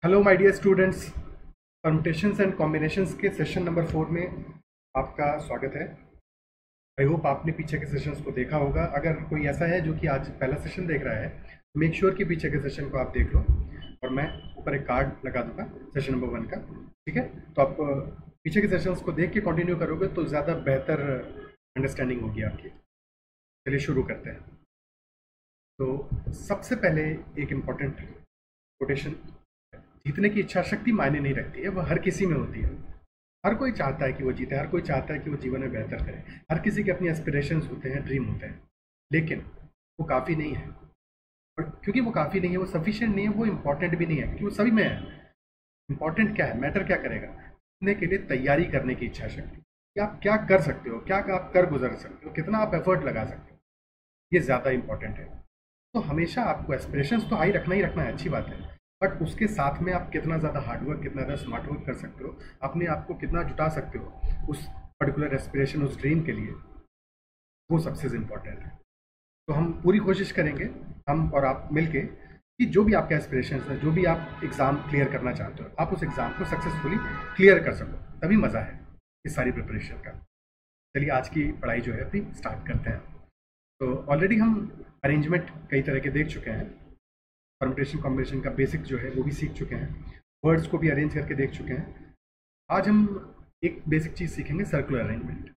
Hello my dear students, permutations and combinations के session number 4 में आपका स्वागत है। आई होप आपने पीछे के सेशंस को देखा होगा। अगर कोई ऐसा है जो कि आज पहला सेशन देख रहा है, मेक श्योर कि पीछे के सेशन को आप देख लो और मैं ऊपर एक कार्ड लगा दूंगा सेशन नंबर 1 का। ठीक है, तो आप पीछे के सेशंस को देख के कंटिन्यू करोगे तो ज़्यादा बेहतर अंडरस्टैंडिंग होगी आपकी। चलिए शुरू करते हैं। तो सबसे पहले एक इम्पॉर्टेंट कोटेशन, जीतने की इच्छा शक्ति मायने नहीं रखती है, वह हर किसी में होती है। हर कोई चाहता है कि वो जीते, हर कोई चाहता है कि वो जीवन में बेहतर करे, हर किसी के अपने एस्पिरेशंस होते हैं, ड्रीम होते हैं, लेकिन वो काफ़ी नहीं है। और क्योंकि वो काफ़ी नहीं है, वो सफिशिएंट नहीं है, वो इम्पॉर्टेंट भी नहीं है, क्योंकि वो सभी में है। इम्पॉर्टेंट क्या है, मैटर क्या करेगा, जीतने के लिए तैयारी करने की इच्छा शक्ति, कि आप क्या कर सकते हो, क्या आप कर गुजर सकते हो, कितना आप एफर्ट लगा सकते हो, ये ज़्यादा इंपॉर्टेंट है। तो हमेशा आपको एस्पिरेशंस तो हाई रखना ही रखना है, अच्छी बात है, बट उसके साथ में आप कितना ज़्यादा हार्डवर्क, कितना ज़्यादा स्मार्ट वर्क कर सकते हो, अपने आप को कितना जुटा सकते हो उस पर्टिकुलर एस्पिरेशन, उस ड्रीम के लिए, वो सबसे इम्पोर्टेंट है। तो हम पूरी कोशिश करेंगे, हम और आप मिलके, कि जो भी आपका एस्पिरेशन है, जो भी आप एग्ज़ाम क्लियर करना चाहते हो, आप उस एग्ज़ाम को सक्सेसफुली क्लियर कर सको, तभी मज़ा है इस सारी प्रिपरेशन का। चलिए आज की पढ़ाई जो है अपनी स्टार्ट करते हैं। तो ऑलरेडी हम अरेंजमेंट कई तरह के देख चुके हैं, परम्यूटेशन कॉम्बिनेशन का बेसिक जो है वो भी सीख चुके हैं, वर्ड्स को भी अरेंज करके देख चुके हैं। आज हम एक बेसिक चीज़ सीखेंगे, सर्कुलर अरेंजमेंट।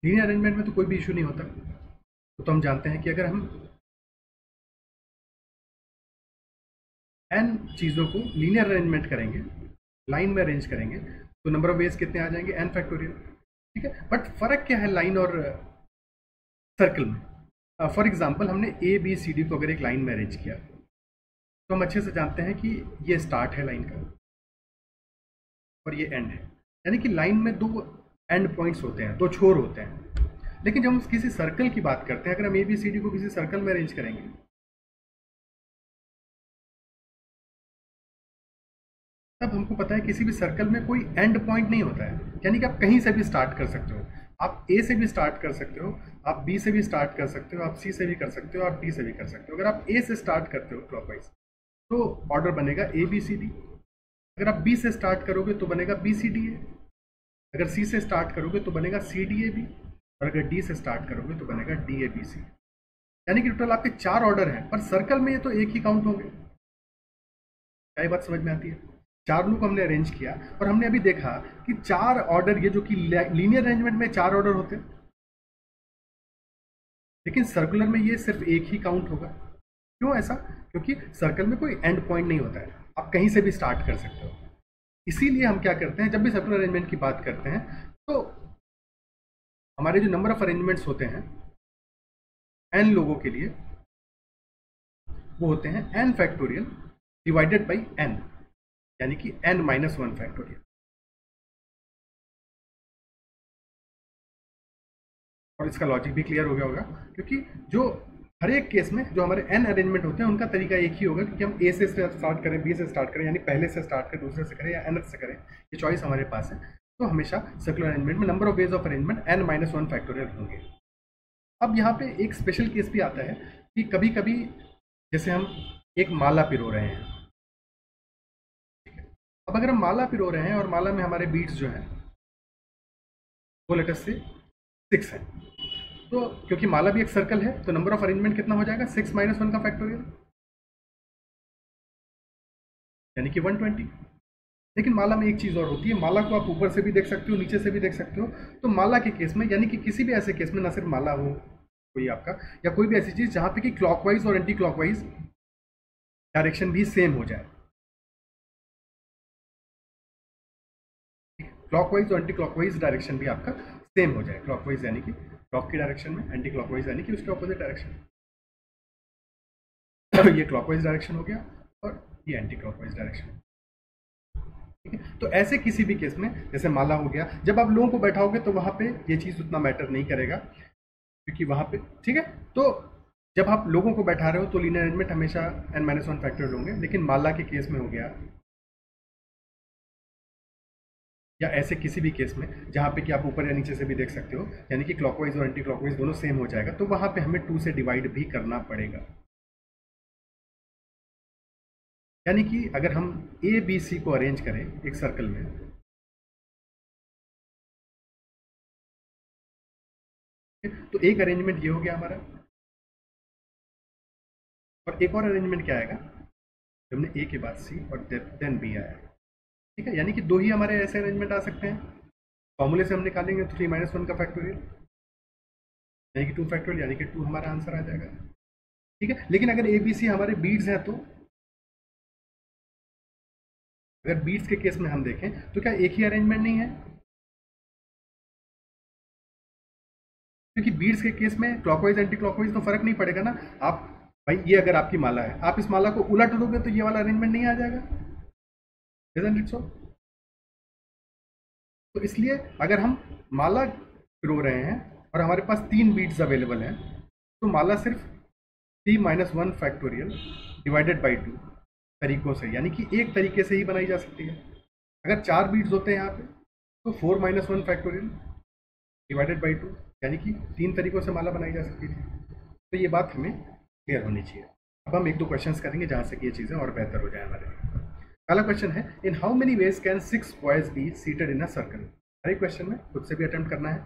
लीनियर अरेंजमेंट में तो कोई भी इशू नहीं होता। तो हम जानते हैं कि अगर हम एन चीज़ों को लीनियर अरेंजमेंट करेंगे, लाइन में अरेंज करेंगे, तो नंबर ऑफ वेज कितने आ जाएंगे, एन फैक्टोरियल। ठीक है, बट फ़र्क क्या है लाइन और सर्कल में। फॉर एग्जाम्पल, हमने ए बी सी डी को अगर एक लाइन में अरेंज किया, तो हम अच्छे से जानते हैं कि ये स्टार्ट है लाइन का और ये एंड है, यानी कि लाइन में दो एंड पॉइंट्स होते हैं, दो छोर होते हैं। लेकिन जब हम किसी सर्कल की बात करते हैं, अगर हम ए बी सी डी को किसी सर्कल में अरेंज करेंगे, तब हमको पता है किसी भी सर्कल में कोई एंड पॉइंट नहीं होता है, यानी कि आप कहीं से भी स्टार्ट कर सकते हो। आप ए से भी स्टार्ट कर सकते हो, आप बी से भी स्टार्ट कर सकते हो, आप सी से भी कर सकते हो, आप डी से भी कर सकते हो। अगर आप ए से स्टार्ट करते हो क्लॉकवाइज, तो ऑर्डर बनेगा ए बी सी डी। अगर आप बी से स्टार्ट करोगे तो बनेगा बी सी डी ए। अगर सी से स्टार्ट करोगे तो बनेगा सी डी ए बी। और अगर डी से स्टार्ट करोगे तो बनेगा डी ए बी सी। यानी कि टोटल आपके 4 ऑर्डर हैं, पर सर्कल में ये तो एक ही काउंट होंगे। क्या ये बात समझ में आती है? 4 को हमने अरेंज किया और हमने अभी देखा कि 4 ऑर्डर, ये जो कि लीनियर अरेंजमेंट में 4 ऑर्डर होते हैं, लेकिन सर्कुलर में ये सिर्फ एक ही काउंट होगा। क्यों ऐसा? क्योंकि सर्कल में कोई एंड पॉइंट नहीं होता है, आप कहीं से भी स्टार्ट कर सकते हो। इसीलिए हम क्या करते हैं, जब भी सर्कुलर अरेंजमेंट की बात करते हैं, तो हमारे जो नंबर ऑफ अरेंजमेंट्स होते हैं एन लोगों के लिए, वो होते हैं n factorial divided by n, यानी कि एन माइनस 1 फैक्टोरियल। और इसका लॉजिक भी क्लियर हो गया होगा, क्योंकि जो हर एक केस में जो हमारे एन अरेंजमेंट होते हैं, उनका तरीका एक ही होगा, क्योंकि हम ए से स्टार्ट करें, बी से स्टार्ट करें, यानी पहले से स्टार्ट करें, दूसरे से करें या एन से करें, ये चॉइस हमारे पास है। तो हमेशा सर्कुलर अरेंजमेंट में number of ways of arrangement n minus 1 factorial होंगे। अब यहाँ पे एक स्पेशल केस भी आता है कि कभी कभी जैसे हम एक माला पिरो रहे हैं। अब अगर हम माला पिरो रहे हैं और माला में हमारे बीट्स जो हैं वो लेटेस्ट से 6 है, तो क्योंकि माला भी एक सर्कल है, तो नंबर ऑफ अरेंजमेंट कितना हो जाएगा, 6 माइनस 1 का फैक्टोरियल, यानी कि 120। लेकिन माला में एक चीज़ और होती है, माला को आप ऊपर से भी देख सकते हो, नीचे से भी देख सकते हो। तो माला के केस में, यानी कि किसी भी ऐसे केस में, ना सिर्फ माला हो कोई आपका, या कोई भी ऐसी चीज़ जहाँ पे कि क्लॉकवाइज और एंटी क्लॉकवाइज डायरेक्शन भी सेम हो जाए, क्लॉकवाइज और एंटी क्लॉकवाइज डायरेक्शन भी आपका सेम हो जाए। क्लॉकवाइज यानी कि क्लॉक की डायरेक्शन में, एंटी क्लॉकवाइज यानी कि उसके ऑपोजिट डायरेक्शन। ये क्लॉकवाइज डायरेक्शन हो गया और ये एंटी क्लॉकवाइज डायरेक्शन। ठीक है, तो ऐसे किसी भी केस में, जैसे माला हो गया, जब आप लोगों को बैठाओगे तो वहां पे ये चीज़ उतना मैटर नहीं करेगा, क्योंकि वहां पे ठीक है। तो जब आप लोगों को बैठा रहे हो तो लीनियर अरेंजमेंट हमेशा एन माइनस 1 फैक्टोरियल होंगे। लेकिन माला के केस में हो गया, या ऐसे किसी भी केस में जहाँ पे कि आप ऊपर या नीचे से भी देख सकते हो, यानी कि क्लॉकवाइज और एंटी क्लॉकवाइज दोनों सेम हो जाएगा, तो वहाँ पे हमें 2 से डिवाइड भी करना पड़ेगा। यानी कि अगर हम ए बी सी को अरेंज करें एक सर्कल में, तो एक अरेंजमेंट ये हो गया हमारा, और एक और अरेंजमेंट क्या आएगा, हमने ए के बाद सी और देन बी आया। ठीक है, यानी कि दो ही हमारे ऐसे अरेंजमेंट आ सकते हैं। फॉर्मूले से हम निकालेंगे 3 - 1 का फैक्टोरियल, यानी कि 2 फैक्टोरियल, यानी कि 2 हमारा आंसर आ जाएगा। ठीक है, लेकिन अगर ए बी सी हमारे बीट्स हैं, तो अगर बीट्स के केस में हम देखें तो क्या एक ही अरेंजमेंट नहीं है? क्योंकि बीट्स के केस में क्लॉकवाइज एंटी क्लॉकवाइज तो फर्क नहीं पड़ेगा ना। आप भाई, ये अगर आपकी माला है, आप इस माला को उलट दोगे तो ये वाला अरेंजमेंट नहीं आ जाएगा, isn't it so? तो इसलिए अगर हम माला पिरो रहे हैं और हमारे पास 3 बीट्स अवेलेबल हैं, तो माला सिर्फ 3 - 1 फैक्टोरियल डिवाइडेड बाई 2 तरीकों से, यानी कि एक तरीके से ही बनाई जा सकती है। अगर 4 बीट्स होते हैं यहाँ पे, तो 4 - 1 फैक्टोरियल डिवाइडेड बाई 2, यानी कि 3 तरीकों से माला बनाई जा सकती थी। तो ये बात हमें क्लियर होनी चाहिए। अब हम 1-2 क्वेश्चंस करेंगे जहाँ से कि ये चीज़ें और बेहतर हो जाए हमारे लिए। पहला क्वेश्चन है, in how many ways can 6 boys be seated in a circle. हर एक क्वेश्चन में खुद से भी अटेम्प्ट करना है,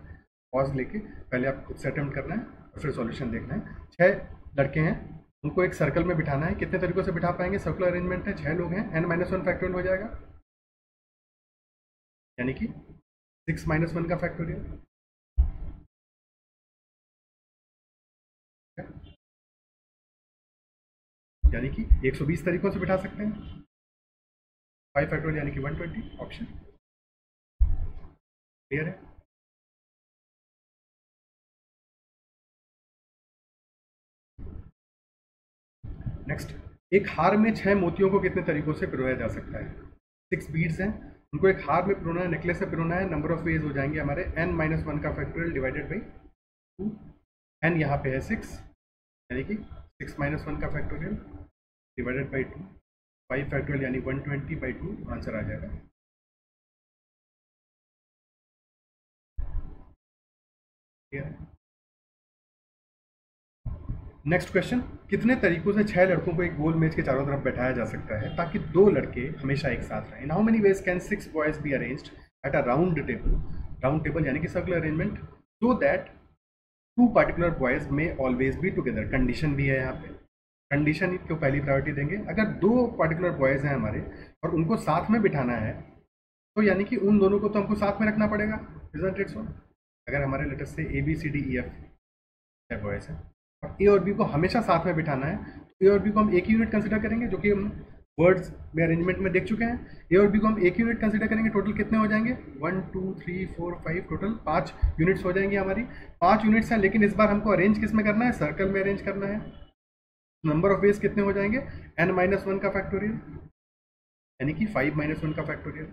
पॉज लेके पहले आप खुद से अटेम्प्ट करना है और फिर सॉल्यूशन देखना है। 6 लड़के हैं, उनको एक सर्कल में बिठाना है, कितने तरीकों से बिठा पाएंगे? सर्कुलर अरेंजमेंट है, 6 लोग हैं, n-1 फैक्टोरियल हो जाएगा, यानी कि 6 - 1 का फैक्टोरियल। यानी कि 120 तरीकों से बिठा सकते हैं। 5 फैक्टोरियल यानी कि 120, ऑप्शन क्लियर है। नेक्स्ट, एक हार में 6 मोतियों को कितने तरीकों से पिरोया जा सकता है? 6 बीड्स हैं, उनको एक हार में पिरोना है, नेकलेस में पिरोना है, नंबर ऑफ वेज हो जाएंगे हमारे n-1 का फैक्टोरियल डिवाइडेड बाई 2, n यहाँ पे है 6, यानी कि 6 - 1 का फैक्टोरियल डिवाइडेड बाई 2, 5 फैक्टोरियल यानी 120/2 आंसर आ जाएगा। ठीक है, नेक्स्ट क्वेश्चन, कितने तरीकों से 6 लड़कों को एक गोल मेज के चारों तरफ बैठाया जा सकता है ताकि 2 लड़के हमेशा एक साथ रहें? इन how many ways can 6 boys be arranged at a round table, round table यानी कि circular arrangement, so that 2 particular boys में ऑलवेज बी टुगेदर। कंडीशन भी है यहाँ पे, कंडीशन को पहली प्रायोरिटी देंगे। अगर 2 पर्टिकुलर बॉयज हैं हमारे और उनको साथ में बिठाना है, तो यानी कि उन दोनों को तो हमको साथ में रखना पड़ेगा, isn't it so? अगर हमारे लेटर से ABCDEF 6 बॉयज हैं और ए और बी को हमेशा साथ में बिठाना है, तो ए और बी को हम एक ही यूनिट कंसिडर करेंगे, जो कि हम वर्ड्स में अरेंजमेंट में देख चुके हैं। ए और बी को हम एक ही यूनिट कंसिडर करेंगे। टोटल कितने हो जाएंगे? 1 2 3 4 5, टोटल 5 यूनिट्स हो जाएंगी हमारी। 5 यूनिट्स हैं, लेकिन इस बार हमको अरेंज किस में करना है? सर्कल में अरेंज करना है। नंबर ऑफ वेज कितने हो जाएंगे? n-1 का फैक्टोरियल, यानी कि 5 - 1 का फैक्टोरियल।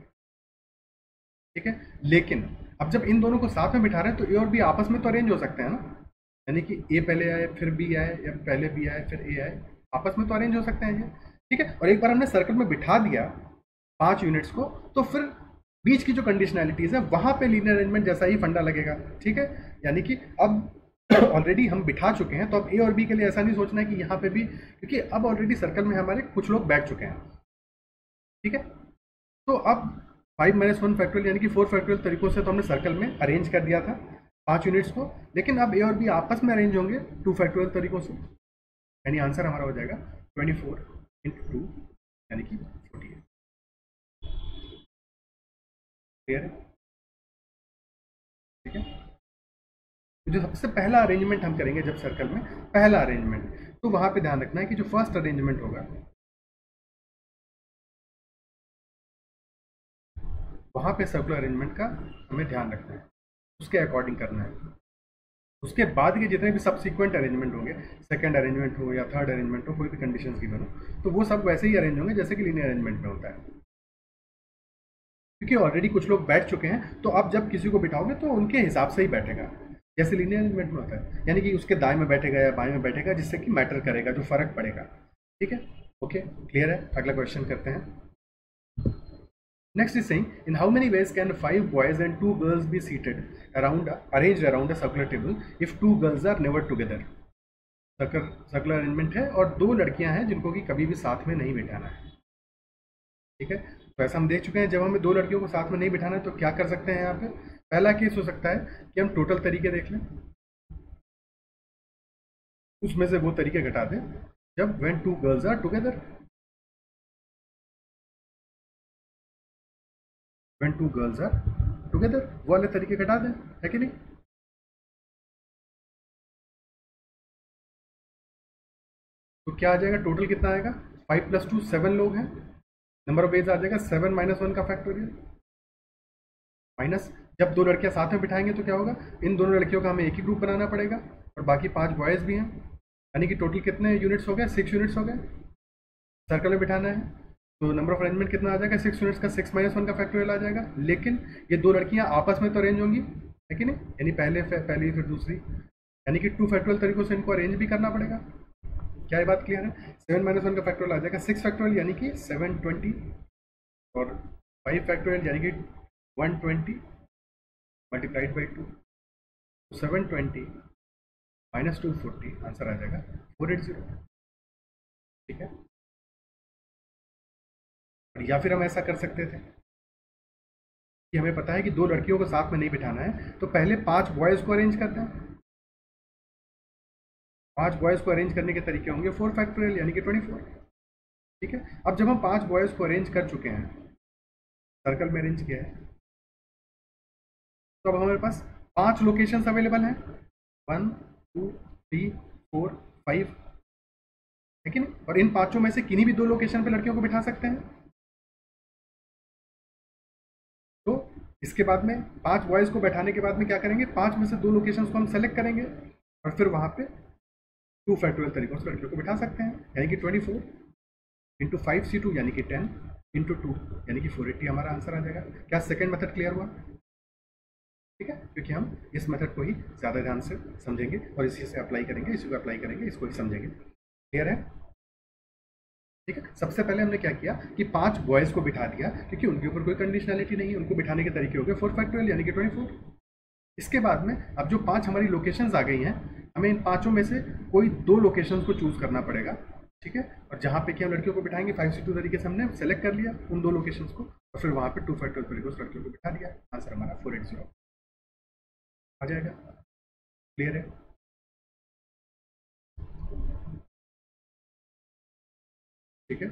ठीक है, लेकिन अब जब इन दोनों को साथ में बिठा रहे हैं, तो ए और बी आपस में तो अरेंज हो सकते हैं ना, यानी कि ए पहले आए फिर बी आए, या पहले बी आए फिर ए आए, आपस में तो अरेंज हो सकते हैं ये। ठीक है, और एक बार हमने सर्कल में बिठा दिया 5 यूनिट्स को, तो फिर बीच की जो कंडीशनैलिटीज है वहां पे लीनियर अरेंजमेंट जैसा ही फंडा लगेगा। ठीक है, यानी कि अब ऑलरेडी हम बिठा चुके हैं, तो अब ए और बी के लिए ऐसा नहीं सोचना है कि यहाँ पे भी, क्योंकि अब ऑलरेडी सर्कल में हमारे कुछ लोग बैठ चुके हैं। ठीक है, तो अब 5 - 1 फैक्टोरियल यानी कि 4 फैक्टोरियल तरीकों से तो हमने सर्कल में अरेंज कर दिया था 5 यूनिट्स को, लेकिन अब ए और बी आपस में अरेंज होंगे 2 फैक्टोरियल तरीकों से, यानी आंसर हमारा हो जाएगा 24 × 2 यानी कि 48। क्लियर है? ठीक है, तो जो सबसे पहला अरेंजमेंट हम करेंगे जब सर्कल में पहला अरेंजमेंट, तो वहां पे ध्यान रखना है कि जो फर्स्ट अरेंजमेंट होगा वहां पे सर्कुलर अरेंजमेंट का हमें ध्यान रखना है, उसके अकॉर्डिंग करना है। उसके बाद के जितने भी सब्सिक्वेंट अरेंजमेंट होंगे, सेकंड अरेंजमेंट हो या थर्ड अरेंजमेंट हो, कोई भी कंडीशंस गिवन हो, तो वो सब वैसे ही अरेंज होंगे जैसे कि लीनियर अरेंजमेंट में होता है, क्योंकि ऑलरेडी कुछ लोग बैठ चुके हैं। तो आप जब किसी को बिठाओगे तो उनके हिसाब से ही बैठेगा, जैसे लीनियर अरेंजमेंट में होता है, यानी कि उसके दाएं में बैठेगा या बाएं में बैठेगा, जिससे कि मैटर करेगा, जो फर्क पड़ेगा। ठीक है, ओके, क्लियर है। अगला क्वेश्चन करते हैं। Next is saying, in how many ways can 5 boys and 2 girls be seated arranged around a circular table if 2 girls are never together? Circular arrangement है और 2 लड़कियां हैं जिनको कि कभी भी साथ में नहीं बिठाना है। ठीक है, तो ऐसा हम देख चुके हैं, जब हमें 2 लड़कियों को साथ में नहीं बिठाना है तो क्या कर सकते हैं यहाँ पे। पहला केस हो सकता है कि हम टोटल तरीके देख लें, उसमें से वो तरीके घटा दें जब when 2 girls are together, when 2 girls are together वो वाले तरीके घटा दें, है कि नहीं। तो क्या आ जाएगा, टोटल कितना आएगा, 5 + 2 7 लोग हैं, नंबर ऑफ वेज आ जाएगा 7 - 1 का फैक्टोरियल माइनस, जब 2 लड़कियां साथ में बिठाएंगे तो क्या होगा, इन दोनों लड़कियों का हमें एक ही ग्रुप बनाना पड़ेगा और बाकी 5 बॉयज़ भी हैं, यानी कि टोटल कितने यूनिट्स हो गए, 6 यूनिट्स हो गए, सर्कल में बिठाना है। तो नंबर ऑफ अरेंजमेंट कितना आ जाएगा, 6 यूनिट्स का 6 - 1 का फैक्टोरियल आ जाएगा। लेकिन ये 2 लड़कियां आपस में तो अरेंज होंगी, है कि नहीं, यानी पहली फिर दूसरी, यानी कि 2 फैक्टोरियल तरीकों से इनको अरेंज भी करना पड़ेगा। क्या ये बात क्लियर है। 7 - 1 का फैक्टोरियल आ जाएगा 6 फैक्टोरियल यानी कि 720 और 5 फैक्टोरियल यानी कि 120 मल्टीप्लाइड बाई 2, 720 - 240 आंसर आ जाएगा 480। ठीक है, या फिर हम ऐसा कर सकते थे कि हमें पता है कि 2 लड़कियों को साथ में नहीं बिठाना है, तो पहले 5 बॉयज़ को अरेंज करते हैं। 5 बॉयज़ को अरेंज करने के तरीके होंगे 4 फैक्टोरियल यानी कि 24। ठीक है, अब जब हम 5 बॉयज़ को अरेंज कर चुके हैं, सर्कल में अरेंज किया है, तो अब हमारे पास 5 लोकेशंस अवेलेबल हैं, 1 2 3 4 5, है कि नहीं, और इन 5 में से किन्हीं भी 2 लोकेशन पे लड़कियों को बिठा सकते हैं। तो इसके बाद में 5 बॉयज़ को बैठाने के बाद में क्या करेंगे, 5 में से 2 लोकेशंस को हम सेलेक्ट करेंगे और फिर वहाँ पे 2 फैक्टोरियल तरीकों से लड़कियों को बिठा सकते हैं, यानी कि 24 × 5c2 यानी कि 10 × 2 यानी कि 480 हमारा आंसर आ जाएगा। क्या सेकंड मेथड क्लियर हुआ। ठीक है, क्योंकि हम इस मेथड को ही ज़्यादा ध्यान से समझेंगे और इसी से अप्लाई करेंगे, इसी को अप्लाई करेंगे, इसको ही समझेंगे। क्लियर है। ठीक है, सबसे पहले हमने क्या किया कि 5 बॉयज़ को बिठा दिया क्योंकि उनके ऊपर कोई कंडीशनैलिटी नहीं है, उनको बिठाने के तरीके हो गए 4 फैक्टोरियल यानी कि 24। इसके बाद में अब जो 5 हमारी लोकेशंस आ गई हैं, हमें इन 5 में से कोई 2 लोकेशंस को चूज़ करना पड़ेगा। ठीक है, और जहाँ पे कि हम लड़कियों को बिठाएंगे 5c2 तरीके से हमने सेलेक्ट कर लिया उन 2 लोकेशंस को और फिर वहाँ पे 2 फैक्टोरियल तरीकों से लड़कियों को बिठा दिया, आंसर हमारा 480 आ जाएगा। क्लियर है। ठीक है,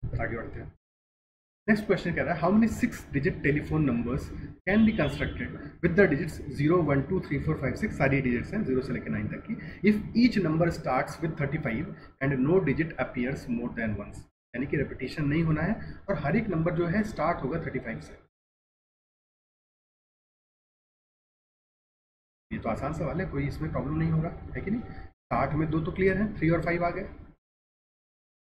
आगे बढ़ते हैं। नेक्स्ट क्वेश्चन कह रहा है, how many 6 digit telephone numbers can be constructed with the digits 0 1 2 3 4 5 6, सारी डिजिट्स हैं 0 से लेकर 9 तक की, if each number starts with 35 and no digit appears more than once, यानी कि रेपिटेशन नहीं होना है और हर एक नंबर जो है स्टार्ट होगा 35 से। ये तो आसान सवाल है, कोई इसमें प्रॉब्लम नहीं होगा, है कि नहीं। 60 में 2 तो क्लियर है, 3 और 5 आ गए।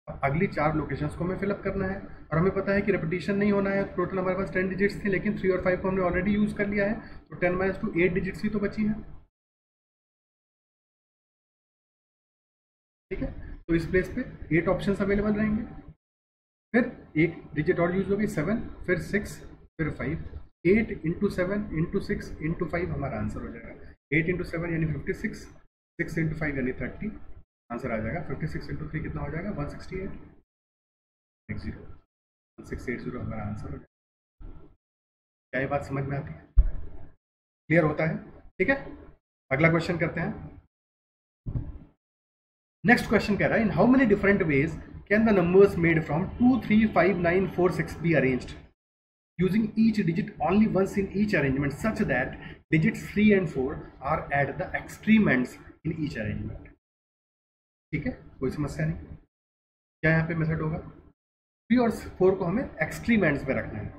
अब अगली 4 लोकेशंस को हमें फिलअप करना है और हमें पता है कि रेपिटेशन नहीं होना है। टोटल हमारे पास 10 डिजिट्स थी, लेकिन 3 और 5 को हमने ऑलरेडी यूज़ कर लिया है, तो 10 - 2 8 डिजिट्स ही तो बची है। ठीक है, तो इस प्लेस पे 8 ऑप्शंस अवेलेबल रहेंगे, फिर एक डिजिट और यूज होगी 7, फिर 6, फिर 5, 8 × 7 × 6 × 5 हमारा आंसर हो जाएगा। 8 × 7 यानी 56, 6 × 5 यानी 30, आंसर आ जाएगा 56 × 3 कितना हो जाएगा 168, 1680 हमारा आंसर हो जाएगा। क्या ये बात समझ में आती है, क्लियर होता है। ठीक है, अगला क्वेश्चन करते हैं। नेक्स्ट क्वेश्चन कह रहा है, in how many different ways can the numbers made from 2 3 5 9 4 6 be arranged using each digit only once in each arrangement such that digits 3 and 4 are at the extreme ends in each arrangement। ठीक है, कोई समस्या नहीं। क्या यहाँ पे method होगा, 3 और 4 को हमें एक्सट्रीम एंड्स पे रखना है,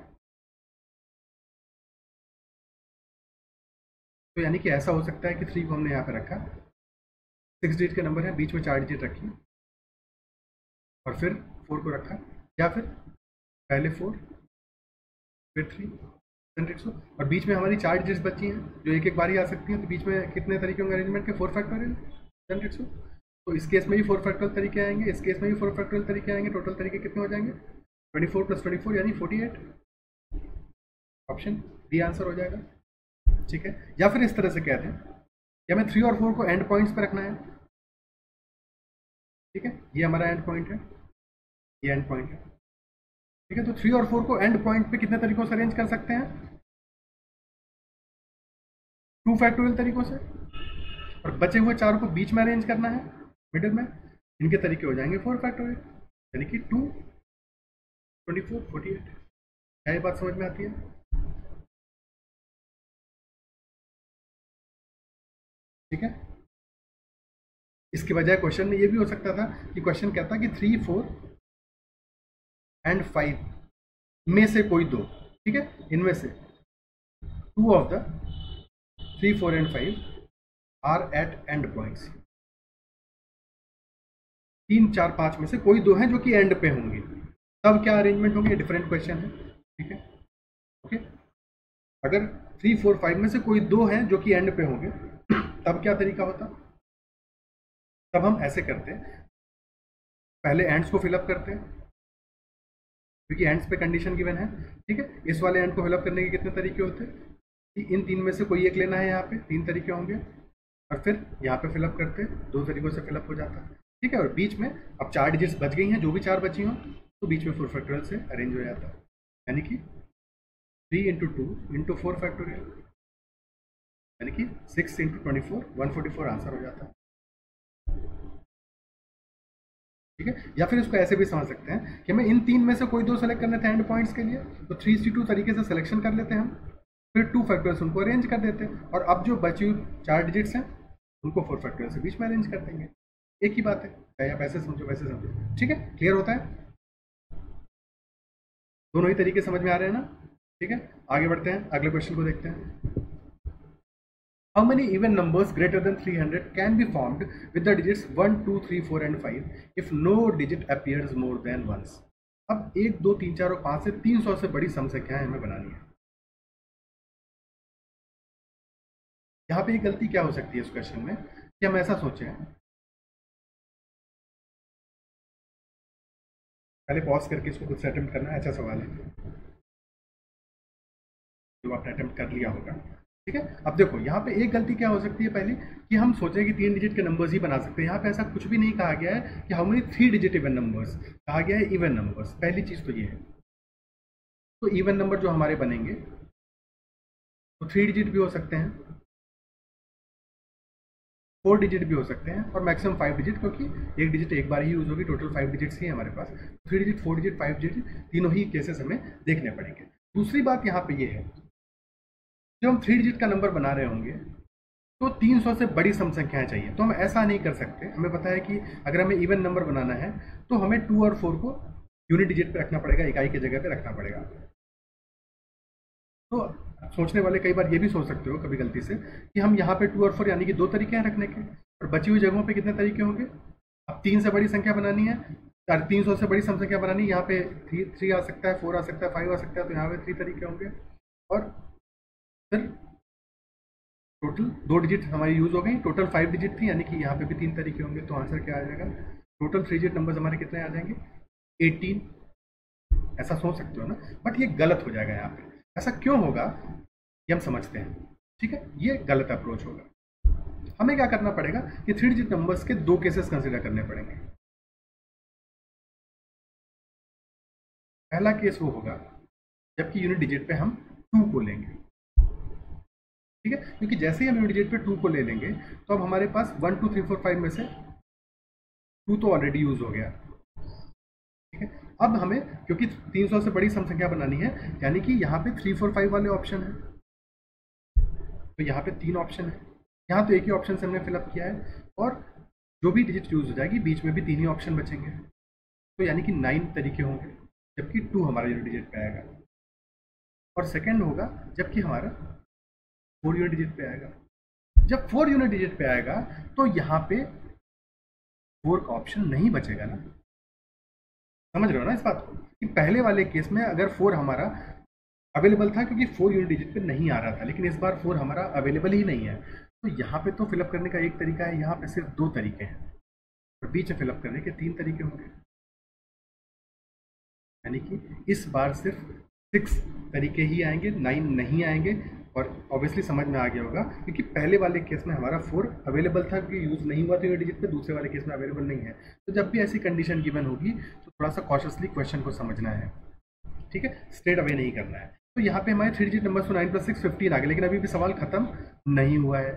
तो यानी कि ऐसा हो सकता है कि 3 को हमने यहाँ पे रखा, 6 डिजिट के नंबर है, बीच में 4 डिजिट रखी और फिर 4 को रखा, या फिर पहले 4 फिर 3 और बीच में हमारी 4 डिजिट्स बची हैं जो एक एक बार ही आ सकती हैं, तो बीच में कितने तरीके होंगे अरेंजमेंट के, 4 फैक्टोरियल 10 तो इस केस में भी 4 फैक्टोरियल तरीके आएंगे, इस केस में भी 4 फैक्टोरियल तरीके आएंगे, टोटल तरीके कितने हो जाएंगे 24 + 24 यानी 48, ऑप्शन बी आंसर हो जाएगा। ठीक है, या फिर इस तरह से कहते हैं कि हमें 3 और 4 को एंड पॉइंट्स पे रखना है। ठीक है, ये हमारा एंड पॉइंट है, ये एंड पॉइंट है। ठीक है, तो 3 और 4 को एंड पॉइंट पे कितने तरीकों से अरेंज कर सकते हैं? 2 फैक्टोरियल तरीकों से, और बचे हुए 4 को बीच में अरेंज करना है, मिडिल में। इनके तरीके हो जाएंगे 4 फैक्टोरियल, यानी कि 2, 24, 48। क्या ये बात समझ में आती है? ठीक है, इसके बजाय क्वेश्चन में ये भी हो सकता था कि क्वेश्चन कहता कि 3, 4 एंड 5 में से कोई दो, ठीक है, इनमें से 2 of the 3, 4 and 5 are at end points. 3, 4, 5 में से कोई दो हैं जो कि एंड पे होंगे, तब क्या अरेंजमेंट होंगे? डिफरेंट क्वेश्चन है। ठीक है, ओके। अगर 3, 4, 5 में से कोई दो हैं जो कि एंड पे होंगे, तब क्या तरीका होता? तब हम ऐसे करते हैं, पहले एंड्स को फिलअप करते हैं, क्योंकि एंड्स पे कंडीशन गिवन है। ठीक है, इस वाले एंड को फिलअप करने के कितने तरीके होते हैं कि इन 3 में से कोई एक लेना है, यहाँ पे 3 तरीके होंगे, और फिर यहाँ पे फिलअप करते हैं, 2 तरीकों से फिलअप हो जाता है। ठीक है, और बीच में अब 4 डिजिट्स बच गई हैं, जो भी 4 बची हों तो बीच में 4 फैक्टोरियल से अरेंज हो जाता है, यानी कि 3 × 2 × 4 फैक्टोरियल, यानी कि 6 × 24, 144 आंसर हो जाता है। ठीक है, या फिर इसको ऐसे भी समझ सकते हैं कि हमें इन 3 में से कोई दो सेलेक्ट करने थे एंड पॉइंट्स के लिए, तो 3:2 तरीके से सिलेक्शन कर लेते हैं हम, फिर 2 फैक्टोरियल्स उनको अरेंज कर देते हैं, और अब जो बची हुई 4 डिजिट्स हैं उनको 4 फैक्टोरियल से बीच में अरेंज कर देंगे। एक ही बात है, चाहे आप ऐसे समझो वैसे समझो। ठीक है, क्लियर होता है? दोनों ही तरीके समझ में आ रहे हैं ना? ठीक है, आगे बढ़ते हैं, अगले क्वेश्चन को देखते हैं। How many even numbers greater than 300 can be formed with the digits 1, 2, 3, 4 and 5 if no digit appears more than once? अब 1, 2, 3, 4 और 5 से 300 से बड़ी सम संख्याएं हमें बनानी है। यहाँ पे एक गलती क्या हो सकती है इस क्वेश्चन में कि हम ऐसा सोचें, पहले पॉज करके इसको खुद से अटेम्प्ट करना, अच्छा सवाल है जो आपने अटेम्प्ट कर लिया होगा। ठीक है, अब देखो यहाँ पे एक गलती क्या हो सकती है पहली, कि हम सोचें कि 3 डिजिट के नंबर्स ही बना सकते हैं। यहाँ पे ऐसा कुछ भी नहीं कहा गया है कि how many 3 digit even numbers, कहा गया है इवन नंबर्स। पहली चीज तो ये है, तो इवन नंबर जो हमारे बनेंगे तो 3 डिजिट भी हो सकते हैं, 4 डिजिट भी हो सकते हैं, और मैक्सिमम 5 डिजिट, क्योंकि एक डिजिट एक बार ही यूज होगी, टोटल 5 डिजिट्स ही है हमारे पास। 3 डिजिट, 4 डिजिट, 5 डिजिट, तीनों ही केसेस हमें देखने पड़ेंगे। दूसरी बात यहाँ पे ये है, जब हम 3 डिजिट का नंबर बना रहे होंगे तो 300 से बड़ी सम संख्याएं चाहिए, तो हम ऐसा नहीं कर सकते। हमें पता है कि अगर हमें इवन नंबर बनाना है तो हमें 2 और 4 को यूनिट डिजिट पे रखना पड़ेगा, इकाई की जगह पे रखना पड़ेगा। तो सोचने वाले कई बार ये भी सोच सकते हो कभी गलती से कि हम यहाँ पे 2 और 4 यानी कि 2 तरीके हैं रखने के, और बची हुई जगहों पे कितने तरीके होंगे? अब 3 से बड़ी संख्या बनानी है, 300 से बड़ी सम संख्या बनानी है, यहाँ पे 3 आ सकता है, 4 आ सकता है, 5 आ सकता है, तो यहाँ पे 3 तरीके होंगे, और फिर टोटल 2 डिजिट हमारी यूज हो गई, टोटल 5 डिजिट थी, यानी कि यहाँ पे भी 3 तरीके होंगे, तो आंसर क्या आ जाएगा? टोटल 3 डिजिट नंबर्स हमारे कितने आ जाएंगे? 18। ऐसा सोच सकते हो ना, बट ये गलत हो जाएगा यहाँ पे। ऐसा क्यों होगा ये हम समझते हैं। ठीक है, ये गलत अप्रोच होगा। हमें क्या करना पड़ेगा कि 3 डिजिट नंबर्स के 2 केसेस कंसिडर करने पड़ेंगे। पहला केस वो होगा जबकि यूनिट डिजिट पे हम 2 को लेंगे। ठीक है, क्योंकि जैसे ही हम यूनिट डिजिट पे 2 को ले लेंगे तो अब हमारे पास 1, 2, 3, 4, 5 में से 2 तो ऑलरेडी यूज हो गया। ठीक है, अब हमें क्योंकि 300 से बड़ी सम संख्या बनानी है, यानी कि यहाँ पे 3, 4, 5 वाले ऑप्शन है, तो यहाँ पे 3 ऑप्शन है, यहाँ तो एक ही ऑप्शन से हमने फिलअप किया है, और जो भी डिजिट यूज हो जाएगी बीच में भी 3 ही ऑप्शन बचेंगे, तो यानी कि 9 तरीके होंगे, जबकि 2 हमारा यूनिट डिजिट पे आएगा। और सेकेंड होगा जबकि हमारा 4 यूनिट डिजिट पे आएगा। जब 4 यूनिट डिजिट पे आएगा तो यहाँ पे 4 का ऑप्शन नहीं बचेगा ना। समझ रहे हो ना इस बात को, कि पहले वाले केस में अगर 4 हमारा अवेलेबल था क्योंकि 4 यूनिट डिजिट पे नहीं आ रहा था, लेकिन इस बार 4 हमारा अवेलेबल ही नहीं है, तो यहाँ पे तो फिलअप करने का एक तरीका है, यहाँ पे सिर्फ 2 तरीके हैं, और बीच में फिलअप करने के 3 तरीके होंगे। यानी कि इस बार सिर्फ 6 तरीके ही आएंगे, 9 नहीं आएंगे। और ऑब्वियसली समझ में आ गया होगा क्योंकि पहले वाले केस में हमारा 4 अवेलेबल था कि यूज़ नहीं हुआ था ये डिजिट पे, दूसरे वाले केस में अवेलेबल नहीं है। तो जब भी ऐसी कंडीशन गिवन होगी तो थोड़ा सा कॉशियसली क्वेश्चन को समझना है, ठीक है, स्ट्रेट अवे नहीं करना है। तो यहाँ पे हमारे 3 डिजिट नंबर तो 9 + 6 15 आ गए, लेकिन अभी भी सवाल खत्म नहीं हुआ है,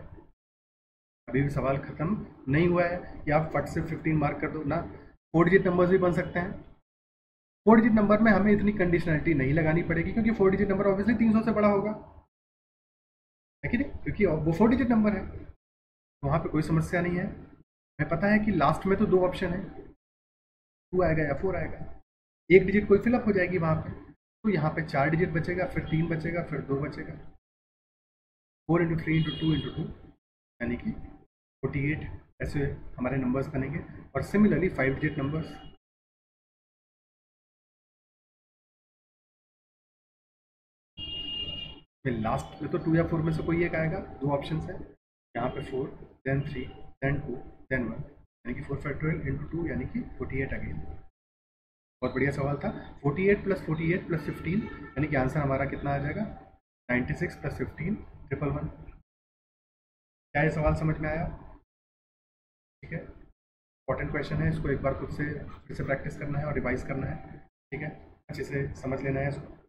अभी भी सवाल खत्म नहीं हुआ है। या आप फट से 15 मार्क कर दो ना। 4 डिजिट नंबर्स भी बन सकते हैं। 4 डिजिट नंबर में हमें इतनी कंडीशनलिटी नहीं लगानी पड़ेगी क्योंकि 4 डिजिट नंबर ऑब्वियसली 300 से बड़ा होगा, है कि नहीं, क्योंकि वो 4 डिजिट नंबर है, तो वहाँ पे कोई समस्या नहीं है। हमें पता है कि लास्ट में तो 2 ऑप्शन है, 2 आएगा या 4 आएगा, एक डिजिट कोई फिलअप हो जाएगी वहाँ पे। तो यहाँ पे 4 डिजिट बचेगा, फिर 3 बचेगा, फिर 2 बचेगा। 4 × 3 × 2 × 2 यानी कि 48 ऐसे हमारे नंबर्स बनेंगे। और सिमिलरली 5 डिजिट नंबर्स, लास्ट में तो 2 या 4 में से कोई एक आएगा, 2 ऑप्शन है यहाँ पे, 4 then 3 then 2 then 1 यानी कि 4 फैक्टोरियल × 2 यानी कि 48 अगेन। बहुत बढ़िया सवाल था। 48 + 48 + 15 यानी कि आंसर हमारा कितना आ जाएगा, 96 + 15 111। क्या ये सवाल समझ में आया? ठीक है, इंपॉर्टेंट क्वेश्चन है, इसको एक बार खुद से फिर से प्रैक्टिस करना है और रिवाइज करना है, ठीक है, अच्छे से समझ लेना है इसको।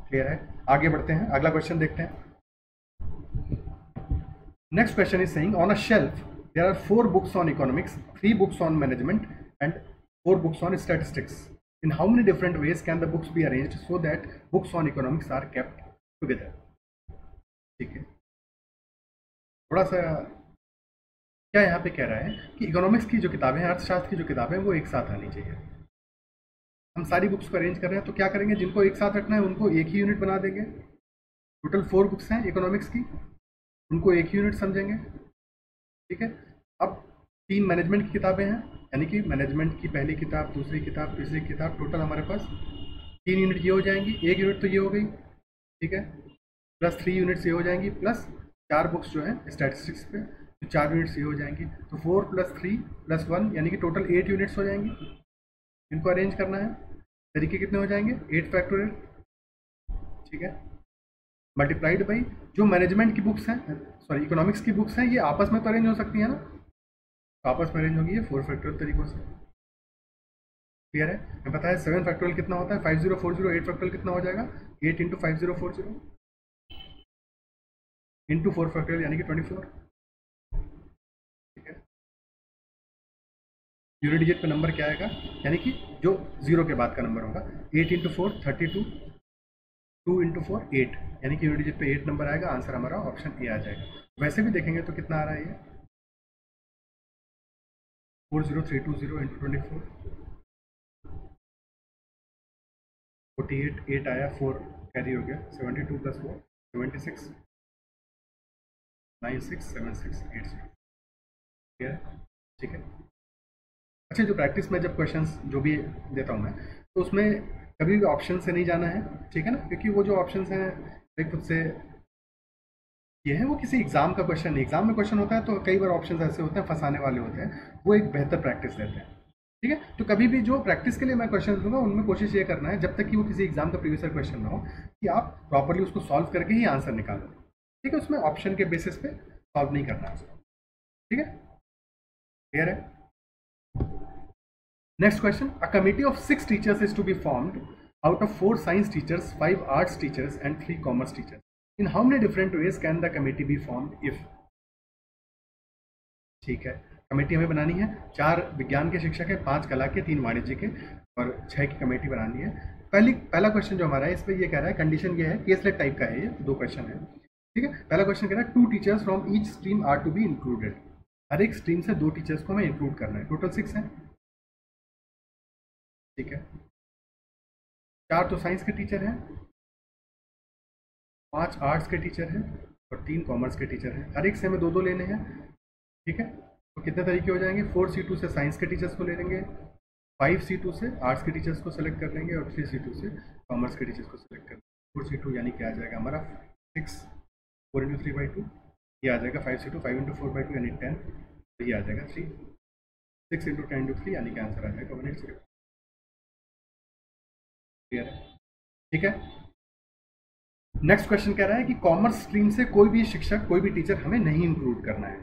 क्लियर है? आगे बढ़ते हैं, अगला क्वेश्चन देखते हैं। Next question is saying on a shelf there are 4 books on economics, 3 books on management and 4 books on statistics. In how many different ways can the books be arranged so that books on economics are kept together? ठीक है, थोड़ा सा क्या यहाँ पे कह रहा है कि इकोनॉमिक्स की जो किताबें हैं, अर्थशास्त्र की जो किताबें हैं, वो एक साथ आनी चाहिए। हम सारी बुक्स को अरेंज कर रहे हैं तो क्या करेंगे, जिनको एक साथ रखना है उनको एक ही यूनिट बना देंगे। टोटल 4 बुक्स हैं इकोनॉमिक्स की, उनको एक ही यूनिट समझेंगे, ठीक है। अब 3 मैनेजमेंट की किताबें हैं, यानी कि मैनेजमेंट की पहली किताब, दूसरी किताब, तीसरी किताब, टोटल हमारे पास 3 यूनिट ये हो जाएंगी, एक यूनिट तो ये हो गई, ठीक है, प्लस 3 यूनिट्स ये हो जाएंगी, प्लस 4 बुक्स जो है स्टैटिस्टिक्स पे, तो 4 यूनिट्स ये हो जाएंगी। तो 4 + 3 + 1 यानी कि टोटल 8 यूनिट्स हो जाएंगी। इनको अरेंज करना है, तरीके कितने हो जाएंगे, 8 फैक्टोरियल, ठीक है, मल्टीप्लाइड बाई जो मैनेजमेंट की बुक्स हैं, सॉरी इकोनॉमिक्स की बुक्स हैं, ये आपस में तो अरेंज हो सकती है ना, तो आपस में अरेंज होगी ये 4 फैक्टोरियल तरीकों से। क्लियर है? हमें पता है 7 फैक्टोरियल कितना होता है, 5040, 8 फैक्टोरियल कितना हो जाएगा, 8 × 5040 × 4 फैक्टोरियल यानी कि 24, ठीक है। यूनिट डिजिट पे नंबर क्या आएगा, यानी कि जो 0 के बाद का नंबर होगा, 8 × 4 32, 2 × 4 8 यानी कि यूनिट डिजिट पे 8 नंबर आएगा। आंसर हमारा ऑप्शन ए आ जाएगा। वैसे भी देखेंगे तो कितना आ रहा है ये, 40320 × 24, 48 8 आया, 4 कैरी हो गया, 72 + 4 76 96 76 80, ठीक है, ठीक है। अच्छा, जो प्रैक्टिस में जब क्वेश्चंस जो भी देता हूँ मैं, तो उसमें कभी भी ऑप्शन से नहीं जाना है, ठीक है ना, क्योंकि वो जो ऑप्शंस हैं वे खुद से ये है, वो किसी एग्जाम का क्वेश्चन नहीं। एग्जाम में क्वेश्चन होता है तो कई बार ऑप्शंस ऐसे होते हैं फंसाने वाले होते हैं, वो एक बेहतर प्रैक्टिस देते हैं, ठीक है। तो कभी भी जो प्रैक्टिस के लिए मैं क्वेश्चन दूंगा उनमें कोशिश ये करना है, जब तक कि वो किसी एग्जाम का प्रीवियस क्वेश्चन ना हो, कि आप प्रॉपरली उसको सॉल्व करके ही आंसर निकालो, ठीक है। उसमें ऑप्शन के बेसिस पे सॉल्व नहीं करना है उसको, ठीक है, क्लियर है। Next question. A committee of 6 teachers is to be formed out of 4 science teachers, 5 arts teachers and 3 commerce teachers. In how many different ways can the committee be formed if? ठीक है, committee हमें बनानी है, 4 विज्ञान के शिक्षक हैं, 5 कला के, 3 वाणिज्य के और 6 की कमेटी बनानी है। पहला क्वेश्चन जो हमारा है, इस पर ये कह रहा है, कंडीशन ये है, केसलेट टाइप का है ये, 2 क्वेश्चन है, ठीक है। पहला क्वेश्चन कह रहा है 2 teachers from each stream are to be included. हर एक स्ट्रीम से 2 टीचर्स को हमें इंक्लूड करना है, टोटल 6 हैं, ठीक है। 4 तो साइंस के टीचर हैं, 5 आर्ट्स के टीचर हैं और 3 कॉमर्स के टीचर हैं। हर एक से हमें 2-2 लेने हैं, ठीक है। तो कितने तरीके हो जाएंगे, 4C2 से साइंस के टीचर्स को ले लेंगे, 5C2 से आर्ट्स के टीचर्स को सेलेक्ट कर लेंगे और 3C2 से कॉमर्स के टीचर्स को सेलेक्ट कर लेंगे। 4C2 यानी क्या आ जाएगा हमारा 6, 4 × 3/2, ये आ जाएगा 5C2, 5 × 4/2 यानी 10, तो ये आ जाएगा 3। 6 इंटू 10⁻³ यानी कि आंसर आ जाएगा 180। क्लियर है? ठीक है। नेक्स्ट क्वेश्चन कह रहा है कि कॉमर्स स्ट्रीम से कोई भी शिक्षक, कोई भी टीचर हमें नहीं इंक्लूड करना है,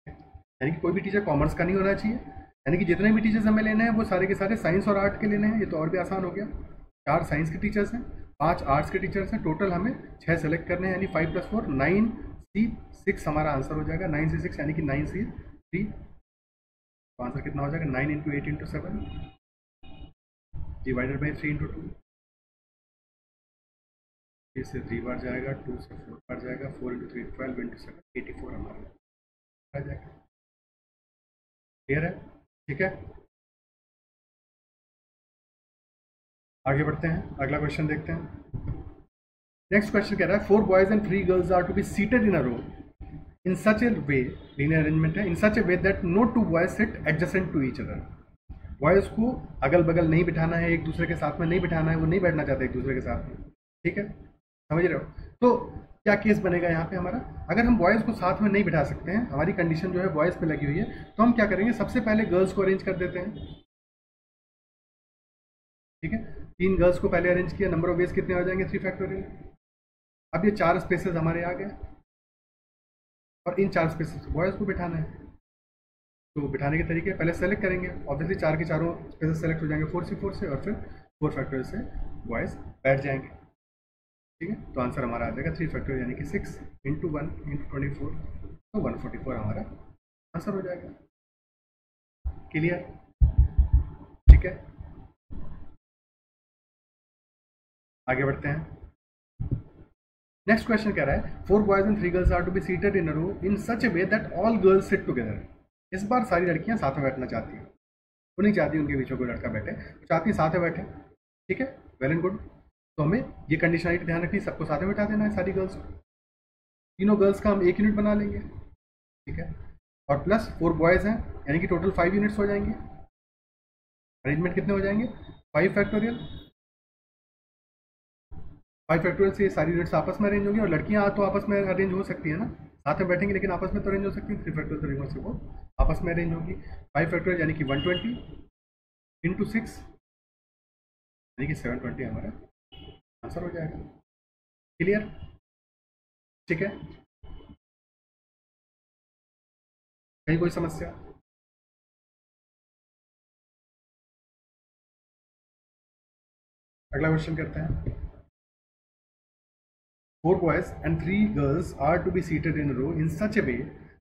यानी कि कोई भी टीचर कॉमर्स का नहीं होना चाहिए, यानी कि जितने भी टीचर्स हमें लेने हैं वो सारे के सारे साइंस और आर्ट के लेने हैं। ये तो और भी आसान हो गया। 4 साइंस के टीचर्स हैं, 5 आर्ट्स के टीचर्स हैं, टोटल हमें 6 सेलेक्ट करने हैं, यानी 5 + 4 9 सी 6 हमारा आंसर हो जाएगा। 9 C 6 यानी कि 9 C 3। तो आंसर कितना हो जाएगा? 9 × 8 × 7 डिवाइडेड बाई 3 × 2। 3 से 3 बार जाएगा, 2 से 4 बार जाएगा, 4 × 3 12 × 7 84 हमारा आ जाएगा। क्लियर है? ठीक है, आगे बढ़ते हैं, अगला क्वेश्चन देखते हैं। नेक्स्ट क्वेश्चन कह रहा है 4 boys and 3 girls are to be seated in a row in such a way, linear arrangement है, in such a way that no 2 boys sit adjacent to each other. Boys को अगल बगल नहीं बिठाना है, एक दूसरे के साथ में नहीं बिठाना है, वो नहीं बैठना चाहते एक दूसरे के साथ में। ठीक है, समझ रहे हो? तो क्या केस बनेगा यहाँ पे हमारा? अगर हम बॉयज़ को साथ में नहीं बिठा सकते हैं, हमारी कंडीशन जो है बॉयज़ पे लगी हुई है, तो हम क्या करेंगे? सबसे पहले गर्ल्स को अरेंज कर देते हैं। ठीक है, 3 गर्ल्स को पहले अरेंज किया, नंबर ऑफ वेज कितने हो जाएंगे? 3 फैक्टोरियल। अब ये 4 स्पेसेस हमारे आ गए और इन 4 स्पेसेस बॉयज़ को बिठाना है। तो बिठाने के तरीके पहले सेलेक्ट करेंगे, ऑब्वियसली 4 के चारों स्पेसेस सेलेक्ट हो जाएंगे 4C4 से, और फिर 4 फैक्टोरियल से बॉयज़ बैठ जाएंगे। ठीक है, तो आंसर हमारा आ जाएगा 3 फैक्टोरियल, यानी कि 6 × 1 × 24, तो 144 हमारा आंसर हो जाएगा। क्लियर? ठीक है, आगे बढ़ते हैं। नेक्स्ट क्वेश्चन कह रहा है 4 boys and 3 girls are to be seated in a row in such a way that all girls sit together. इस बार सारी लड़कियां साथ में बैठना चाहती हैं, वो नहीं चाहती उनके बीच में कोई लड़का बैठे, वो चाहती साथ में बैठे। ठीक है, वेल एंड गुड। तो हमें ये कंडीशनलिटी ध्यान रखनी, सबको साथ में बैठा देना है, सारी गर्ल्स को। तीनों गर्ल्स का हम एक यूनिट बना लेंगे। ठीक है, और प्लस 4 बॉयज़ हैं, यानी कि टोटल 5 यूनिट्स हो जाएंगे। अरेंजमेंट कितने हो जाएंगे? 5 फैक्टोरियल। 5 फैक्टोरियल से ये सारी यूनिट्स आपस में अरेंज होंगी, और लड़कियां तो आपस में अरेंज हो सकती है ना, साथ में बैठेंगे लेकिन आपस में तो अरेंज हो सकती है। 3 फैक्टोरियल तो रिवर्स से वो आपस में अरेंज होगी। 5 फैक्टोरियल यानी कि 120 × 6 यानी कि 720 हमारा आंसर हो जाएगा। क्लियर? ठीक है, कहीं कोई समस्या? अगला क्वेश्चन करते हैं। 4 boys and 3 girls are to be seated in a row in such a way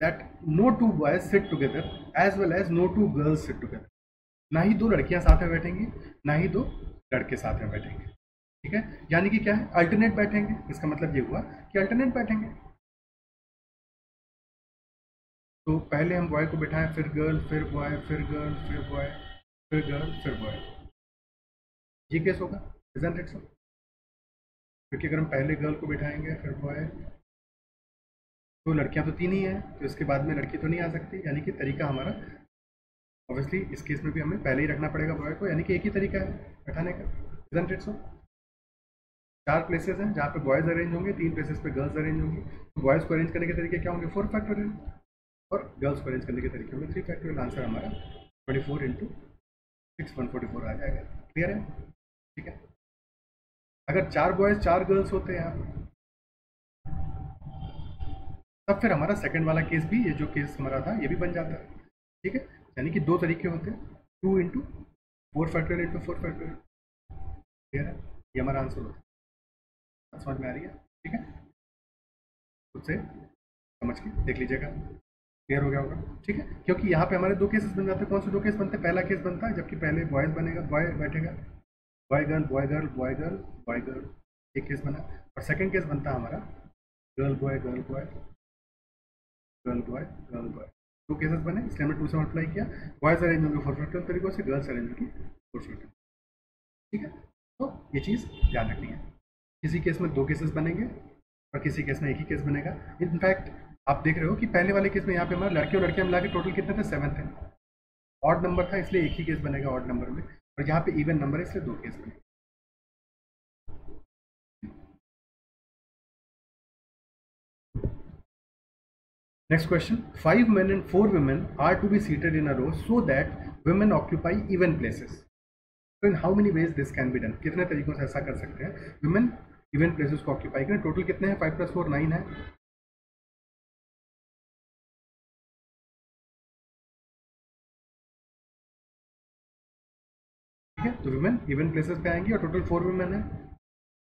that no 2 boys sit together as well as no 2 girls sit together। ना ही 2 लड़कियां साथ में बैठेंगी, ना ही 2 लड़के साथ में बैठेंगे। ठीक है, यानी कि क्या है? अल्टरनेट बैठेंगे। इसका मतलब ये हुआ कि अल्टरनेट बैठेंगे। तो पहले हम बॉय को बिठाएं, फिर गर्ल, फिर बॉय, फिर गर्ल, फिर बॉय, फिर गर्ल, फिर बॉय। ये केस होगा, इजंट इट सो? क्योंकि अगर हम पहले गर्ल को बिठाएंगे फिर बॉय, तो लड़कियां तो 3 ही हैं, तो इसके बाद में लड़की तो नहीं आ सकती, यानी कि तरीका हमारा ऑब्वियसली इस केस में भी हमें पहले ही रखना पड़ेगा बॉय को, यानी कि एक ही तरीका है बैठाने का। Isn't it so? 4 प्लेसेस हैं जहाँ पे बॉयज़ अरेंज होंगे, 3 प्लेसेस पे गर्ल्स अरेंज होंगी। तो बॉयज़ को अरेंज करने के तरीके क्या होंगे? 4 फैक्टोरियल, और गर्ल्स को अरेंज करने के तरीके होंगे 3 फैक्टोरियल। आंसर हमारा 24 × 6 144 आ जाएगा। क्लियर है? ठीक है, अगर 4 बॉयज़ 4 गर्ल्स होते हैं यहाँ, तब फिर हमारा सेकंड वाला केस भी, ये जो केस हमारा था, ये भी बन जाता है। ठीक है, यानी कि 2 तरीके होते हैं, 2 × 4 फैक्टोरियल × 4 फैक्टोरियल। क्लियर है? ये हमारा आंसर होता है। समझ में आ रही है? ठीक है, खुद से समझ के देख लीजिएगा, क्लियर हो गया होगा। ठीक है, क्योंकि यहाँ पे हमारे 2 केसेस बन जाते हैं। कौन से 2 केस बनते हैं? पहला केस बनता है जबकि पहले बॉयज़ बनेगा, बॉय बैठेगा, boy girl, boy girl, boy girl, boy girl, एक केस बना। और सेकंड केस बनता है हमारा girl boy, girl boy, girl boy, girl boy. 2 cases बने, इसलिए हमने 2 से मल्टीप्लाई किया। बॉयज़ अरेंज होंगे 4 फैक्टोरियल तरीकों से, गर्ल्स अरेंज होंगी 4 फैक्टोरियल। ठीक है, तो ये चीज़ ध्यान रखनी है। किसी केस में 2 केसेस बनेंगे और किसी केस में एक ही केस बनेगा। इनफैक्ट आप देख रहे हो कि पहले वाले केस में यहाँ पे हमारे लड़के और लड़कियां मिला के टोटल कितने थे? 7 थे। ऑड नंबर था इसलिए एक ही केस बनेगा ऑड नंबर में, और यहाँ पे इवन नंबर है इसलिए 2 केस बनेंगे। Next question, 5 men and 4 women are to be seated in a row so that women occupy even places. So in how many ways this can be done? कितने तरीकों से ऐसा कर सकते हैं women even places को occupy करें? Total कितने हैं? 5 + 4 9 है। ठीक है, तो women even places पे आएंगी और टोटल 4 women है,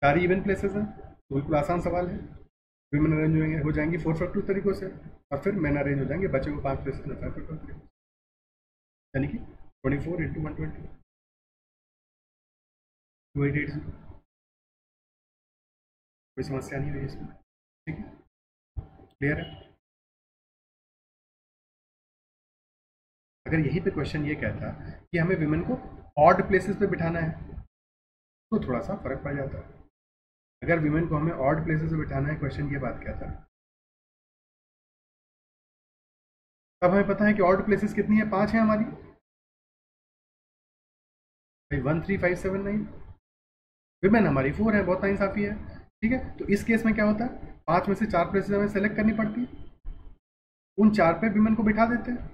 4 even places हैं, तो बिल्कुल आसान सवाल है। women अरेंज हो जाएंगी 4 फैक्टोरियल तरीकों से और फिर men अरेंज हो जाएंगे बचे को 5 प्लेसेस में 5 फैक्टोरियल तरीकों से, यानी कि 24 × 120 2880। कोई समस्या नहीं रही इसमें, ठीक है, क्लियर है। अगर यहीं पे क्वेश्चन ये कहता कि हमें विमेन को ऑड प्लेसेस पे बिठाना है तो थोड़ा सा फर्क पड़ जाता है। अगर विमेन को हमें ऑड प्लेसेस पे बिठाना है, क्वेश्चन ये बात कहता है, तब हमें पता है कि ऑड प्लेसेस कितनी है, 5 है हमारी, 1 3 5 7 9। विमेन हमारी 4 है, बहुत नाइंसाफी है। ठीक है, तो इस केस में क्या होता है, 5 में से 4 प्लेसेस हमें सेलेक्ट करनी पड़ती है, उन 4 पे विमेन को बिठा देते हैं।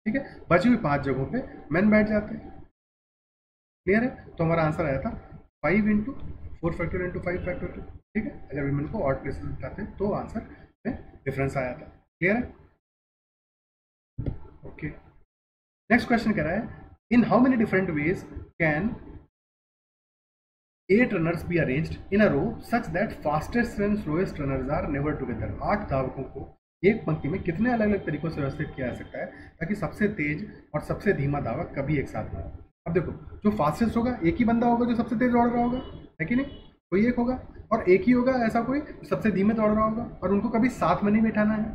ठीक है, बची हुई 5 जगहों पे मेन बैठ जाते हैं। क्लियर है, तो हमारा आंसर आया था 5 × 4 फैक्टोरियल × 5 फैक्टोरियल। ठीक है, अगर विमेन को ऑड प्लेसेस बिठाते हैं तो आंसर में डिफरेंस आया था। क्लियर है, ओके। नेक्स्ट क्वेश्चन कह रहा है, in how many different ways can 8 runners be arranged in a row such that fastest and slowest runners are never together. 8 धावकों को एक पंक्ति में कितने अलग अलग तरीकों से व्यवस्थित किया जा सकता है ताकि सबसे तेज और सबसे धीमा धावक कभी एक साथ ना हो। अब देखो, जो फास्टेस्ट होगा एक ही बंदा होगा जो सबसे तेज दौड़ रहा होगा, है कि नहीं, कोई एक होगा, और एक ही होगा ऐसा कोई सबसे धीमे दौड़ रहा होगा, और उनको कभी साथ में नहीं बिठाना है।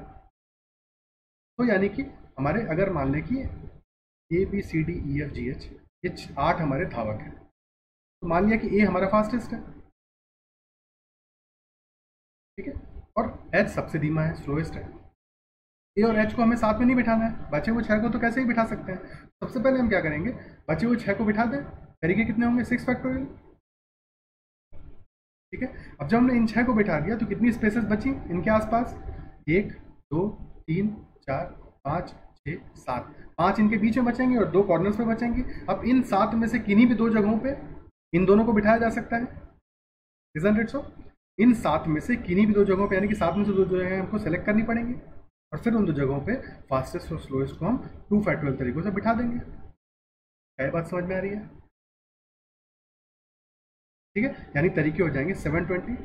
तो यानी कि हमारे अगर मान लें कि ABCDEFGH ये 8 हमारे धावक हैं, तो मान लिया कि ए हमारा फास्टेस्ट है, ठीक है, और एच सबसे धीमा है, स्लोएस्ट है। ए और एच को हमें साथ में नहीं बिठाना है, बचे हुए 6 को तो कैसे ही बिठा सकते हैं। सबसे पहले हम क्या करेंगे, बचे हुए 6 को बिठा दें। तरीके कितने होंगे, 6 फैक्टोरियल। ठीक है, अब जब हमने इन 6 को बिठा दिया तो कितनी स्पेसेस बची इनके आसपास, 1 2 3 4 5 6 7, 5 इनके बीच में बचेंगे और 2 कॉर्नर्स पे बचेंगे। अब इन 7 में से किन्हीं भी 2 जगहों पे इन दोनों को बिठाया जा सकता है, इजंट इट सो। इन 7 में से किन्हीं भी 2 जगहों पे, यानी कि 7 में से 2 जगह हमको सेलेक्ट करनी पड़ेंगी और फिर उन 2 जगहों पे फास्टेस्ट और स्लोएस्ट को हम 2 फैक्टोरियल तरीकों से बिठा देंगे। क्या बात समझ में आ रही है? ठीक है, यानी तरीके हो जाएंगे 720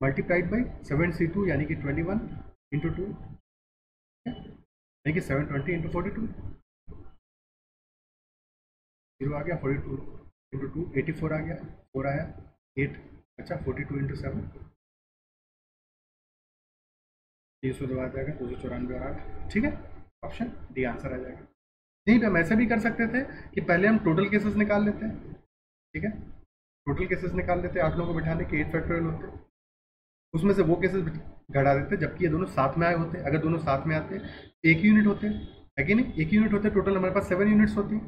मल्टीप्लाइड बाई 7C2 यानी कि 21 × 2, यानी कि 720 × 42, 0 आ गया, 42 × 2 84 आ गया, 4 आया, 8 अच्छा, 42 × 7 302 आ जाएगा, 294 और 8। ठीक है, ऑप्शन डी आंसर आ जाएगा। यहीं पे हम ऐसे भी कर सकते थे कि पहले हम टोटल केसेस निकाल लेते हैं। ठीक है, टोटल केसेस निकाल लेते हैं, 8 लोगों को बिठाने के 8 फैक्टोरियल होते, उसमें से वो केसेस घटा देते जबकि ये दोनों साथ में आए होते। अगर दोनों साथ में आते एक यूनिट होते, है कि नहीं, एक यूनिट होते, टोटल हमारे पास 7 यूनिट्स होती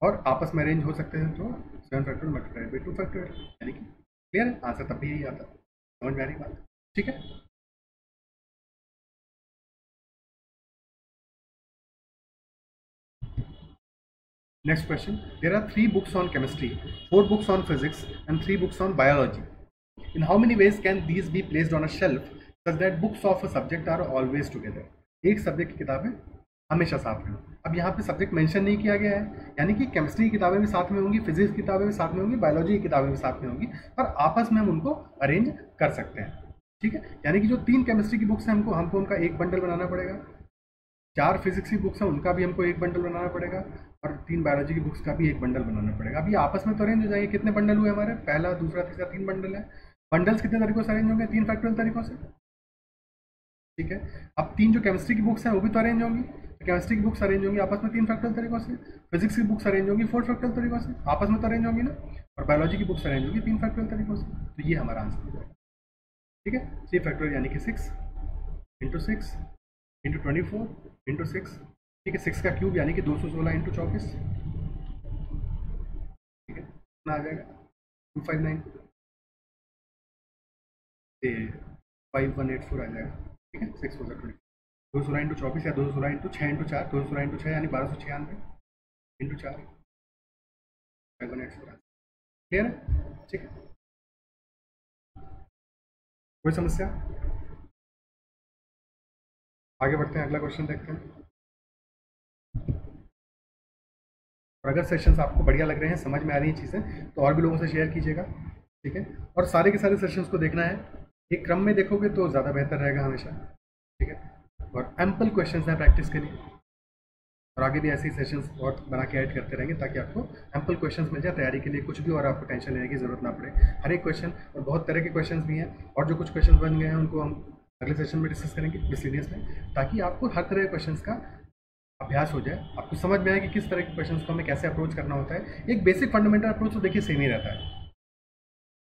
और आपस में अरेंज हो सकते हैं, तो 7 फैक्टोरियल मल्टीप्लाइड बाई 2 फैक्टोरियल, यानी कि क्लियर है, आंसर तब भी यही आता। समझ में आ रही बात? ठीक है, next question, there are 3 books on chemistry, 4 books on physics and 3 books on biology. In how many ways can these be placed on a shelf such that books of a subject are always together? एक subject की किताबें हमेशा साथ में हो। अब यहाँ पे सब्जेक्ट मेंशन नहीं किया गया है, यानी कि केमिस्ट्री की किताबें भी साथ में होंगी, फिजिक्स की किताबें भी साथ में होंगी, बायोलॉजी की किताबें भी साथ में होंगी, और आपस में हम उनको अरेंज कर सकते हैं। ठीक है, यानी कि जो 3 केमिस्ट्री की बुक्स हैं हमको उनका एक बंडल बनाना पड़ेगा, 4 फिजिक्स की बुक्स हैं उनका भी हमको एक बंडल बनाना पड़ेगा, और 3 बायोलॉजी की बुक्स का भी एक बंडल बनाना पड़ेगा। अब ये आपस में तो अरेंज हो जाएंगे। कितने बंडल हुए हमारे, पहला दूसरा तीसरा, 3 बंडल है। बंडल्स कितने तरीकों से अरेंज होंगे, 3 फैक्टोरियल तरीकों से। ठीक है, अब 3 जो केमिस्ट्री की बुक्स हैं वो भी तो अरेंज होंगी, तो केमिस्ट्री की बुक्स अरेंज होंगी आपस में 3 फैक्टोरियल तरीकों से। फिजिक्स की बुक्स अरेंज होंगी 4 फैक्टोरियल तरीकों से, आपस में तो अरेंज होंगी ना, और बायोलॉजी की बुक्स अरेंज होंगी 3 फैक्टोरियल तरीकों से। तो ये हमारा आंसर हो जाएगा। ठीक है, 3 फैक्टोरियल यानी कि 6 × 6 × 24 × 6। ठीक है, 6 का क्यूब यानी कि 216 × 24। ठीक है, कितना आ जाएगा, 259। 5184 आ जाएगा। ठीक है, 6 4 20, 216 इंटू 24 या 216 इंटू 6 इंटू 4, 216 इंटू 6 यानी 1296 इंटू 4, 5184। क्लियर है? ठीक है, कोई समस्या? आगे बढ़ते हैं, अगला क्वेश्चन देखते हैं। और अगर सेशंस आपको बढ़िया लग रहे हैं, समझ में आ रही हैं चीज़ें, तो और भी लोगों से शेयर कीजिएगा। ठीक है, और सारे के सारे सेशंस को देखना है, एक क्रम में देखोगे तो ज़्यादा बेहतर रहेगा हमेशा। ठीक है, और एम्पल क्वेश्चंस हैं प्रैक्टिस के लिए, और आगे भी ऐसे ही सेशंस और बना के ऐड करते रहेंगे ताकि आपको एम्पल क्वेश्चंस मिल जाए तैयारी के लिए, कुछ भी और आपको टेंशन लेने की ज़रूरत ना पड़े। हर एक क्वेश्चन, और बहुत तरह के क्वेश्चंस भी हैं, और जो कुछ क्वेश्चन बन गए हैं उनको हम अगले सेशन में डिस्कस करेंगे मिसलेनियस में, ताकि आपको हर तरह के क्वेश्चंस का अभ्यास हो जाए, आपको समझ में आए कि किस तरह के क्वेश्चंस को हमें कैसे अप्रोच करना होता है। एक बेसिक फंडामेंटल अप्रोच तो देखिए सेम ही रहता है,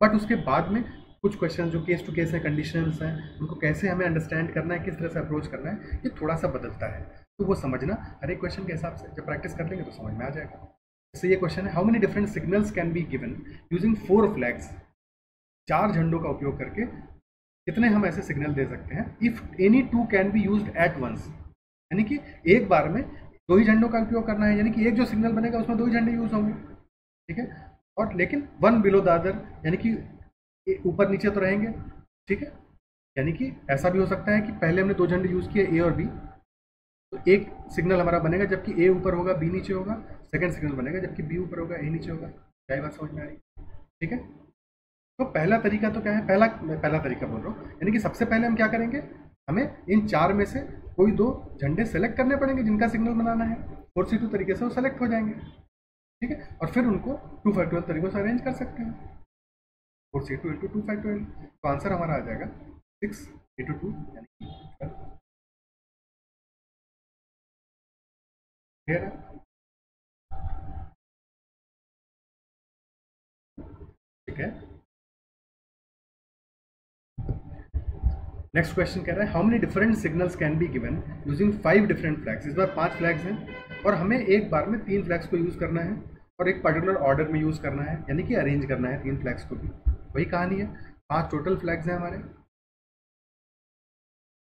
बट उसके बाद में कुछ क्वेश्चन जो केस टू केस है, कंडीशंस हैं, उनको कैसे हमें अंडरस्टैंड करना है, किस तरह से अप्रोच करना है, ये थोड़ा सा बदलता है। तो वो समझना हर एक क्वेश्चन के हिसाब से जब प्रैक्टिस कर लेंगे तो समझ में आ जाएगा। जैसे ये क्वेश्चन है, how many different signals can be given using 4 flags, 4 झंडों का उपयोग करके कितने हम ऐसे सिग्नल दे सकते हैं, if any 2 can be used at once, यानी कि एक बार में 2 ही झंडों का उपयोग करना है, यानी कि एक जो सिग्नल बनेगा उसमें 2 ही झंडे यूज होंगे। ठीक है, और लेकिन 1 बिलो द अदर, यानी कि ऊपर नीचे तो रहेंगे। ठीक है, यानी कि ऐसा भी हो सकता है कि पहले हमने 2 झंडे यूज किए, ए और बी, तो एक सिग्नल हमारा बनेगा जबकि ए ऊपर होगा बी नीचे होगा, सेकंड सिग्नल बनेगा जबकि बी ऊपर होगा ए नीचे होगा। क्या ये बात समझ में आ रही है? ठीक है, तो पहला तरीका तो क्या है, पहला तरीका बोल रहा हूँ, यानी कि सबसे पहले हम क्या करेंगे, हमें इन 4 में से कोई 2 झंडे सेलेक्ट करने पड़ेंगे जिनका सिग्नल बनाना है, 4C2 तरीके से वो सेलेक्ट हो जाएंगे। ठीक है, और फिर उनको 2 फैक्टोरियल तरीकों से अरेंज कर सकते हैं, 4C2 इंटू 2 फैक्टोरियल, तो आंसर हमारा आ जाएगा 6 इंटू 2 यानी कि 12। क्लियर है? ठीक है, नेक्स्ट क्वेश्चन कह रहा है, how many different signals can be given using 5 different flags. इस बार 5 फ्लैग्स हैं और हमें एक बार में 3 फ्लैग्स को यूज़ करना है और एक पर्टिकुलर ऑर्डर में यूज़ करना है, यानी कि अरेंज करना है 3 फ्लैग्स को भी। वही कहानी है, 5 टोटल फ्लैग्स हैं हमारे,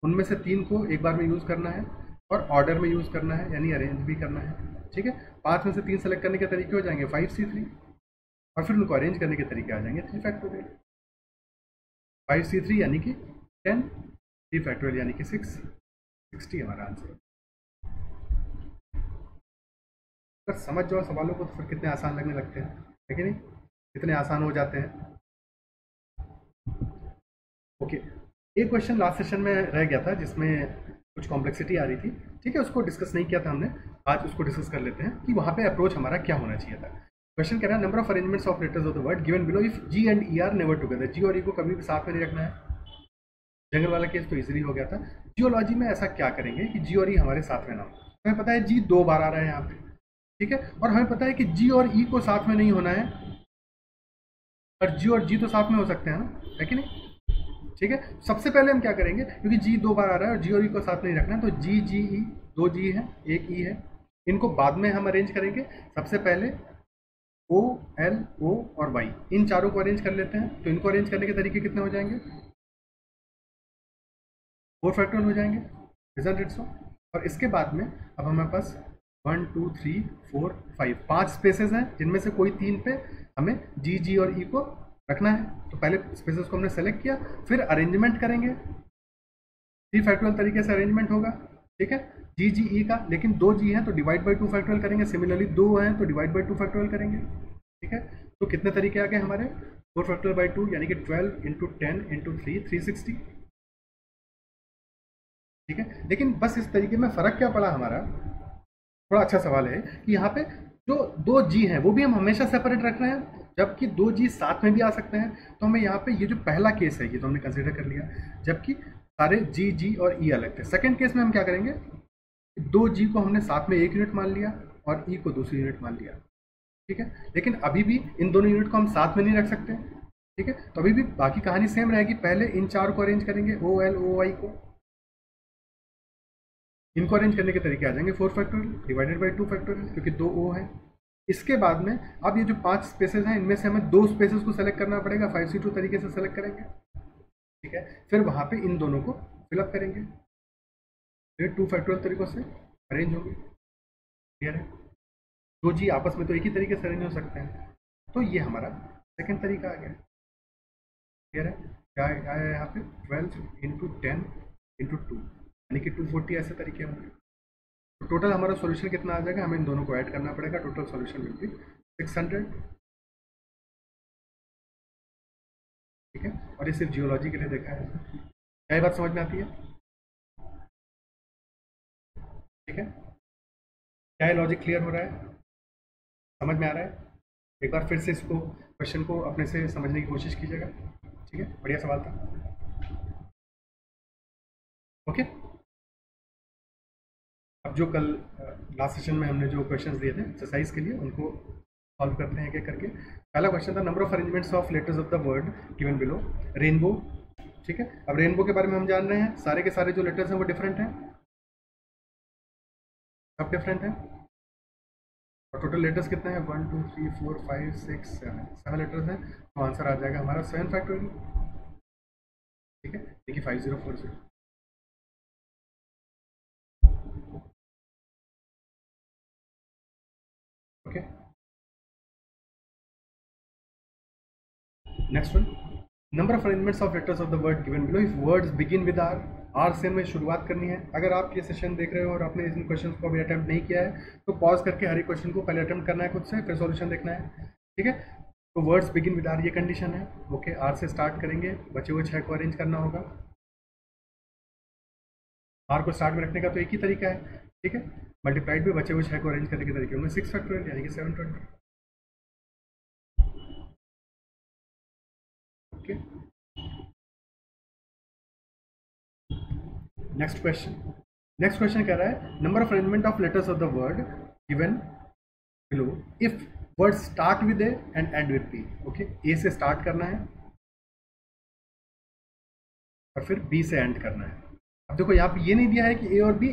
उनमें से 3 को एक बार में यूज़ करना है और ऑर्डर में यूज़ करना है, यानी अरेंज भी करना है। ठीक है, 5 में से 3 सेलेक्ट करने के तरीके हो जाएंगे 5C3, और फिर उनको अरेंज करने के तरीके आ जाएंगे 3 फैक्टोरियल। 5C3 यानी कि 10, 3 फैक्टोरियल यानी कि 6, 60 हमारा आंसर। अगर समझ जाओ सवालों को तो फिर कितने आसान लगने लगते हैं, है कि नहीं? कितने आसान हो जाते हैं। ओके, एक क्वेश्चन लास्ट सेशन में रह गया था जिसमें कुछ कॉम्प्लेक्सिटी आ रही थी। ठीक है, उसको डिस्कस नहीं किया था हमने, आज उसको डिस्कस कर लेते हैं कि वहाँ पे अप्रोच हमारा क्या होना चाहिए था। क्वेश्चन कह रहा है, number of arrangements of letters of the word given below if G and E are never together. G और ई को कभी भी साथ में नहीं रखना है। जंगल वाला केस तो इजीली हो गया था। जियोलॉजी में ऐसा क्या करेंगे कि जी और ई हमारे साथ में ना हो। हमें पता है जी 2 बार आ रहा है यहाँ पे, ठीक है, और हमें पता है कि जी और ई को साथ में नहीं होना है, और जी और जी तो साथ में हो सकते हैं ना, है कि नहीं? ठीक है, सबसे पहले हम क्या करेंगे, क्योंकि जी 2 बार आ रहा है और जी और ई को साथ नहीं रखना है, तो जी जी ई, 2 जी है 1 ई है, इनको बाद में हम अरेंज करेंगे। सबसे पहले ओ एल ओ और वाई, इन चारों को अरेंज कर लेते हैं। तो इनको अरेंज करने के तरीके कितने हो जाएंगे, 4 फैक्टोरियल हो जाएंगे, इजंट इट सो? और इसके बाद में अब हमारे पास 1 2 3 4 5 5 स्पेसेस हैं, जिनमें से कोई 3 पे हमें जी जी और ई को रखना है। तो पहले स्पेसेस को हमने सेलेक्ट किया, फिर अरेंजमेंट करेंगे, 3 फैक्टोरियल तरीके से अरेंजमेंट होगा। ठीक है, जी जी ई का, लेकिन 2 जी हैं तो डिवाइड बाई 2 फैक्टोरियल करेंगे, सिमिलरली 2 हैं तो डिवाइड बाई 2 फैक्टोरियल करेंगे। ठीक है, तो कितने तरीके आ गए हमारे, 4 फैक्टोरियल बाई 2 यानी कि 12 इंटू 10 इंटू 3 360। ठीक है, लेकिन बस इस तरीके में फ़र्क क्या पड़ा हमारा, थोड़ा अच्छा सवाल है कि यहाँ पे जो 2 जी हैं वो भी हम हमेशा सेपरेट रख रहे हैं, जबकि 2 जी साथ में भी आ सकते हैं। तो हमें यहाँ पे ये जो पहला केस है ये तो हमने कंसिडर कर लिया, जबकि सारे जी जी और ई अलग थे। सेकंड केस में हम क्या करेंगे, 2 जी को हमने साथ में 1 यूनिट मान लिया और ई को दूसरी यूनिट मान लिया। ठीक है, लेकिन अभी भी इन दोनों यूनिट को हम साथ में नहीं रख सकते। ठीक है, तो अभी भी बाकी कहानी सेम रहेगी, पहले इन 4 को अरेंज करेंगे, ओ एल ओ वाई को, इनको अरेंज करने के तरीके आ जाएंगे 4 फैक्टोरियल डिवाइडेड बाई 2 फैक्टोरियल, क्योंकि 2 ओ है। इसके बाद में अब ये जो 5 स्पेसेस हैं इनमें से हमें 2 स्पेसेस को सेलेक्ट करना पड़ेगा, 5C2 तरीके से सेलेक्ट करेंगे। ठीक है, फिर वहाँ पे इन दोनों को फिलअप करेंगे, फिर 2 फैक्टोरियल तरीकों से अरेंज होंगे। क्लियर है? दो जी आपस में तो एक ही तरीके से अरेंज हो सकते हैं, तो ये हमारा सेकेंड तरीका आ गया। क्लियर है? क्या आया यहाँ पे 12 इंटू 10 इंटू 2 यानी कि 240 ऐसे तरीके होंगे। तो टोटल हमारा सॉल्यूशन कितना आ जाएगा, हमें इन दोनों को ऐड करना पड़ेगा, टोटल सॉल्यूशन विल बी 600। ठीक है, और ये सिर्फ जियोलॉजी के लिए देखा है। क्या ये बात समझ में आती है? ठीक है, क्या ये लॉजिक क्लियर हो रहा है, समझ में आ रहा है? एक बार फिर से इसको क्वेश्चन को अपने से समझने की कोशिश कीजिएगा। ठीक है, बढ़िया सवाल था। ओके, अब जो कल लास्ट सेशन में हमने जो क्वेश्चंस दिए थे एक्सरसाइज के लिए, उनको सॉल्व करते हैं एक एक करके। पहला क्वेश्चन था number of arrangements of letters of the word given below. Rainbow. ठीक है, अब रेनबो के बारे में हम जान रहे हैं, सारे के सारे जो लेटर्स हैं वो डिफरेंट हैं, सब डिफरेंट हैं। और टोटल लेटर्स कितने हैं, 1 2 3 4 5 6 7 लेटर्स हैं, तो आंसर आ जाएगा हमारा 7 फैक्टोरियल। ठीक है, देखिए 5040। Okay, next one, number of arrangements of letters of the word given below if words begin with R. R से हमें शुरुआत करनी है। अगर आप ये सेशन देख रहे हो और आपने इन क्वेश्चन को अभी अटेम्प्ट नहीं किया है, तो पॉज करके हर एक क्वेश्चन को पहले अटेम्प्ट करना है खुद से, फिर सॉल्यूशन देखना है। ठीक है, तो वर्ड्स बिगिन विद आर ये कंडीशन है। ओके, आर से स्टार्ट करेंगे, बचे हुए 6 को अरेंज करना होगा। आर को स्टार्ट में रखने का तो एक ही तरीका है। ठीक है, मल्टीप्लाइड भी बचे हुए 6 को अरेंज करने के तरीके होंगे, 6 फैक्टोरियल यानी कि 720। ओके, नेक्स्ट क्वेश्चन कह रहा है number of arrangement of letters of the word given below if word start with A and end with B. Okay, A से स्टार्ट करना है और फिर बी से एंड करना है। अब देखो यहाँ पे ये नहीं दिया है कि ए और बी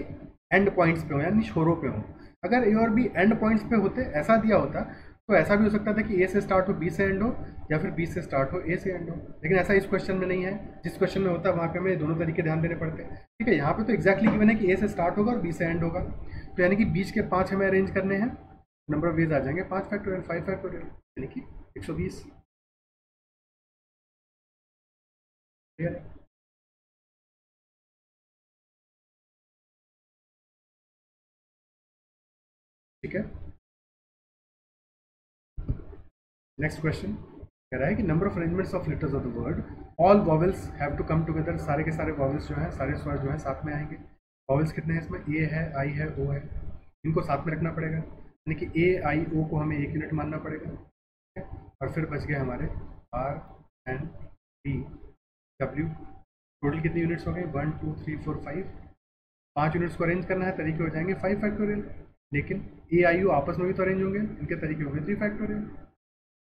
एंड पॉइंट्स पे हो यानी छोरों पे हो। अगर ए और बी एंड पॉइंट्स पे होते, ऐसा दिया होता, तो ऐसा भी हो सकता था कि ए से स्टार्ट हो बी से एंड हो, या फिर बी से स्टार्ट हो ए से एंड हो। लेकिन ऐसा इस क्वेश्चन में नहीं है। जिस क्वेश्चन में होता है वहाँ पे हमें दोनों तरीके ध्यान देने पड़ते हैं। ठीक है, यहाँ पे तो एक्जैक्टली गिवन है कि ए से स्टार्ट होगा और बी से एंड होगा, तो यानी कि बीच के 5 हमें अरेंज करने हैं। नंबर ऑफ वेज आ जाएंगे 5 फैक्टोरियल 5 फैक्टोरियल यानी कि 120। क्लियर है? ठीक है, नेक्स्ट क्वेश्चन कह रहा है कि number of arrangements of letters of the word all vowels have to come together. सारे के सारे वॉवेल्स जो हैं, सारे स्वर जो हैं साथ में आएंगे। वॉवेल्स कितने हैं इसमें, ए है, आई है, ओ है, इनको साथ में रखना पड़ेगा, यानी कि ए आई ओ को हमें एक यूनिट मानना पड़ेगा। ठीक है, और फिर बच गए हमारे R N D W. Total कितनी यूनिट्स हो गई, 1 2 3 4 5। 5 यूनिट्स को अरेंज करना है, तरीके हो जाएंगे 5 फैक्टोरियल। लेकिन ए आई ओ आपस में भी तो अरेंज होंगे, इनके तरीके होंगे 3 फैक्टोरियल।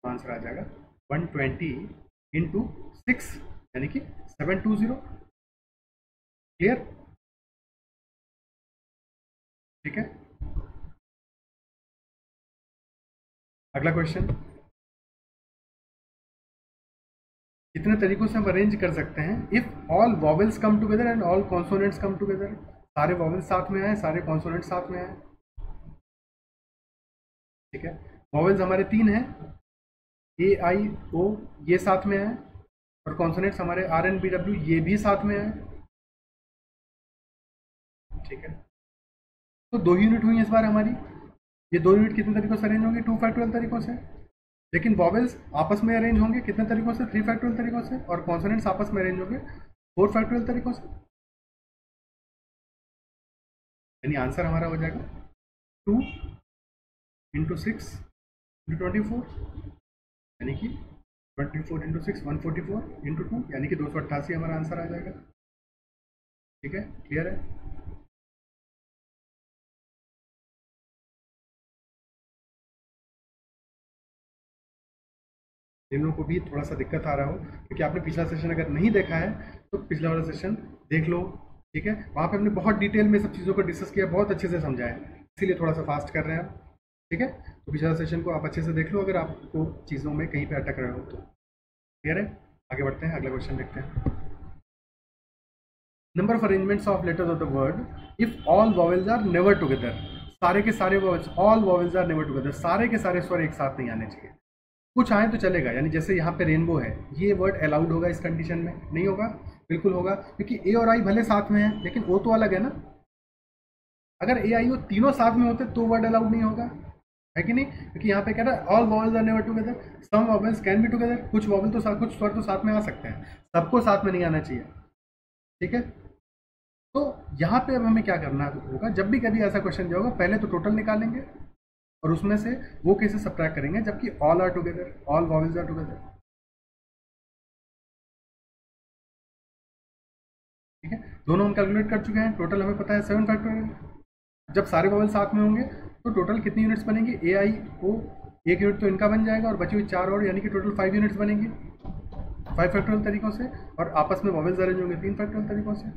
आंसर आ जाएगा 120 इंटू 6 यानी कि 720। क्लियर? ठीक है, अगला क्वेश्चन, कितने तरीकों से हम अरेंज कर सकते हैं if all vowels come together and all consonants come together. सारे वॉवेल्स साथ में आए, सारे कॉन्सोनेंट्स साथ में आए। ठीक है, वॉवेल्स हमारे 3 हैं, ए आई ओ ये साथ में है, और कॉन्सोनेंट्स हमारे आर एन बी डब्ल्यू ये भी साथ में है। ठीक है, तो 2 यूनिट हुई इस बार हमारी। ये 2 यूनिट कितने तरीकों से अरेंज होंगे, 2 फैक्टोरियल तरीकों से। लेकिन वॉवेल्स आपस में अरेंज होंगे कितने तरीकों से, 3 फैक्टोरियल तरीकों से, और कॉन्सोनेंट्स आपस में अरेंज होंगे 4 फैक्टोरियल तरीकों से। यानी आंसर हमारा हो जाएगा 2 इंटू 6 इंटू 24 यानी कि 24 इंटू 6 144 इंटू 2 यानी कि 288 हमारा आंसर आ जाएगा। ठीक है, क्लियर है? जिन लोगों को भी थोड़ा सा दिक्कत आ रहा हो, क्योंकि आपने पिछला सेशन अगर नहीं देखा है तो पिछला वाला सेशन देख लो। ठीक है, वहाँ पे हमने बहुत डिटेल में सब चीज़ों को डिस्कस किया, बहुत अच्छे से समझाया, इसीलिए थोड़ा सा फास्ट कर रहे हैं आप। ठीक है, तो पिछला सेशन को आप अच्छे से देख लो अगर आपको चीज़ों में कहीं पे अटक रहे हो तो। क्लियर है? आगे बढ़ते हैं, अगला क्वेश्चन देखते हैं। Number of arrangements of letters of the word if all vowels are never together, सारे के सारे vowels, all vowels are never together, सारे के सारे स्वर एक साथ नहीं आने चाहिए। कुछ आए तो चलेगा, यानी जैसे यहाँ पे रेनबो है, ये वर्ड अलाउड होगा इस कंडीशन में? नहीं होगा, बिल्कुल होगा, क्योंकि ए और आई भले साथ में है लेकिन ओ तो अलग है ना। अगर ए आई ओ तीनों साथ में होते तो वर्ड अलाउड नहीं होगा, है कि नहीं? क्योंकि यहाँ पे कह रहा है all vowels are never together, some vowels can be together, कुछ वॉवेल तो साथ, कुछ स्वर तो साथ में आ सकते हैं, सबको साथ में नहीं आना चाहिए। ठीक है, तो यहाँ पे अब हमें क्या करना होगा, जब भी कभी ऐसा क्वेश्चन जो होगा पहले तो टोटल निकालेंगे और उसमें से वो केसेस सब्ट्रैक्ट करेंगे जबकि all are together, all vowels are together. ठीक है, दोनों हम कैलकुलेट कर चुके हैं, टोटल हमें पता है 7 फैक्टोरियल। जब सारे वॉवेल साथ में होंगे तो टोटल कितनी यूनिट्स बनेंगी? ए आई ओ, एक यूनिट तो इनका बन जाएगा और बची हुई 4 और, यानी कि टोटल 5 यूनिट्स बनेंगी 5 फैक्टोरियल तरीकों से, और आपस में वॉवेल्स अरेंज होंगे 3 फैक्टोरियल तरीकों से।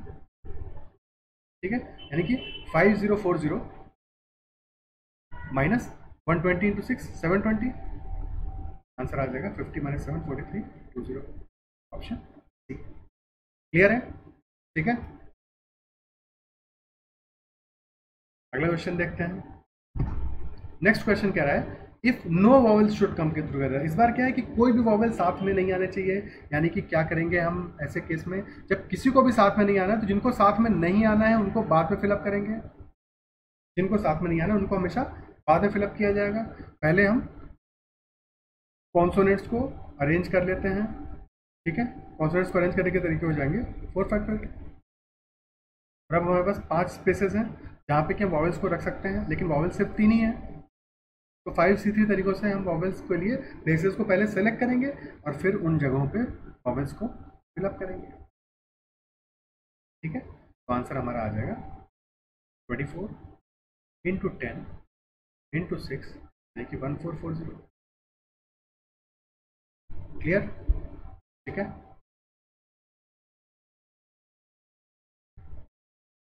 ठीक है, यानी कि 5040 माइनस 120 इंटू 6 720, आंसर आ जाएगा 50 माइनस 7 43 20, ऑप्शन सी। क्लियर है? ठीक है, अगला क्वेश्चन देखते हैं। नेक्स्ट क्वेश्चन कह रहा है if no vowels should come together. इस बार क्या है कि कोई भी वॉवेल साथ में नहीं आने चाहिए, यानी कि क्या करेंगे हम ऐसे केस में, जब किसी को भी साथ में नहीं आना है तो जिनको साथ में नहीं आना है उनको बाद में फिलअप करेंगे, जिनको साथ में नहीं आना है उनको हमेशा बाद में फिलअप किया जाएगा। पहले हम कॉन्सोनेंट्स को अरेंज कर लेते हैं। ठीक है, कॉन्सोनेंट्स को अरेंज करने के तरीके हो जाएंगे 4 फैक्टोरियल। और अब हमारे पास 5 स्पेसेस हैं जहाँ पे कि हम वॉवेल्स को रख सकते हैं, लेकिन वॉवेल्स सिर्फ 3 ही है, तो 5C3 तरीकों से हम वॉवेल्स के लिए प्लेसेस को पहले सेलेक्ट करेंगे और फिर उन जगहों पे वॉवेल्स को फिलअप करेंगे। ठीक है, तो आंसर हमारा आ जाएगा 24 इंटू 10 इंटू 6, यानी कि 1440। क्लियर? ठीक है,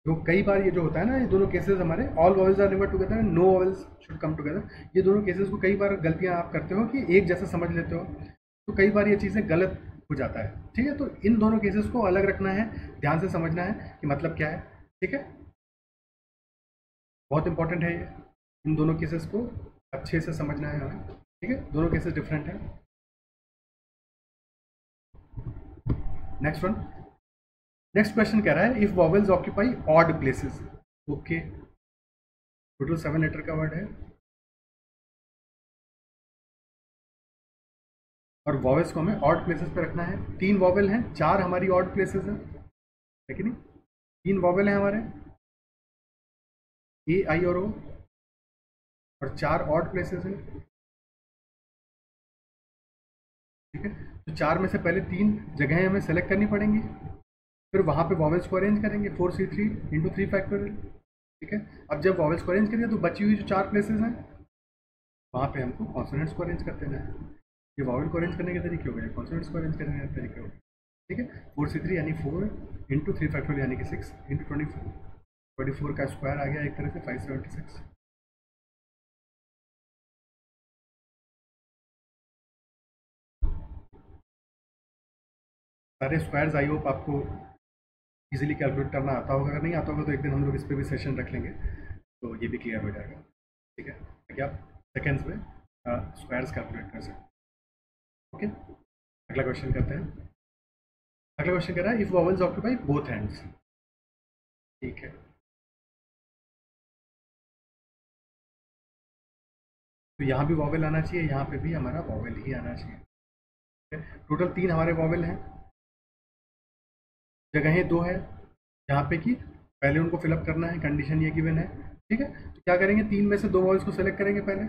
तो कई बार ये जो होता है ना, ये दोनों केसेस हमारे all vowels are never together and no vowels should come together, ये दोनों केसेस को कई बार गलतियां आप करते हो कि एक जैसा समझ लेते हो, तो कई बार ये चीज़ें गलत हो जाता है। ठीक है, तो इन दोनों केसेस को अलग रखना है, ध्यान से समझना है कि मतलब क्या है। ठीक है, बहुत इंपॉर्टेंट है ये, इन दोनों केसेस को अच्छे से समझना है हमें। ठीक है, दोनों केसेस डिफरेंट हैं। नेक्स्ट वन, नेक्स्ट क्वेश्चन कह रहा है if vowels occupy odd places. Okay, total 7 letter का वर्ड है और वॉवेल्स को हमें ऑड प्लेसेस पे रखना है। 3 वॉवेल हैं, 4 हमारी ऑड प्लेसेस हैं, है कि नहीं? 3 वॉवेल हैं हमारे, ए आई और ओ, और 4 ऑड प्लेसेस हैं। ठीक है, तो 4 में से पहले 3 जगहें हमें सेलेक्ट करनी पड़ेंगी, फिर वहाँ पे वॉवेल्स को अरेंज करेंगे 4C3 इंटू 3 फैक्टोरियल। ठीक है, अब जब वॉवेल्स को अरेंज करिए तो बची हुई जो 4 प्लेसेस हैं वहाँ पे हमको कॉन्सोनेंट्स को अरेंज कर देना है। ये वॉवेल को अरेंज करने के तरीके हो गए, कॉन्सोनेंट्स को अरेंज करने के तरीके हो गए। ठीक है, 4C3 यानी 4 इंटू 3 फैक्टोरियल यानी कि 6 इंटू 24 का स्क्वायर आ गया एक तरह से 576। सारे स्क्वायर्स आई होप आपको इजीली कैलकुलेट करना आता होगा, अगर नहीं आता होगा तो एक दिन हम लोग इस पर भी सेशन रख लेंगे तो ये भी क्लियर हो जाएगा। ठीक है, ताकि आप सेकेंड्स में स्क्वायर्स कैलकुलेट कर सकते। ओके, अगला क्वेश्चन करते हैं। अगला क्वेश्चन कह रहा है if vowels occupy both hands. ठीक है, तो यहाँ भी वॉवेल आना चाहिए, यहाँ पे भी हमारा वॉवेल ही आना चाहिए। ठीक है, टोटल 3 हमारे वॉवेल हैं, जगहें 2 है जहाँ पे कि पहले उनको फिलअप करना है, कंडीशन ये गिवन है। ठीक है, तो क्या करेंगे, 3 में से 2 वॉवेल्स को सेलेक्ट करेंगे पहले,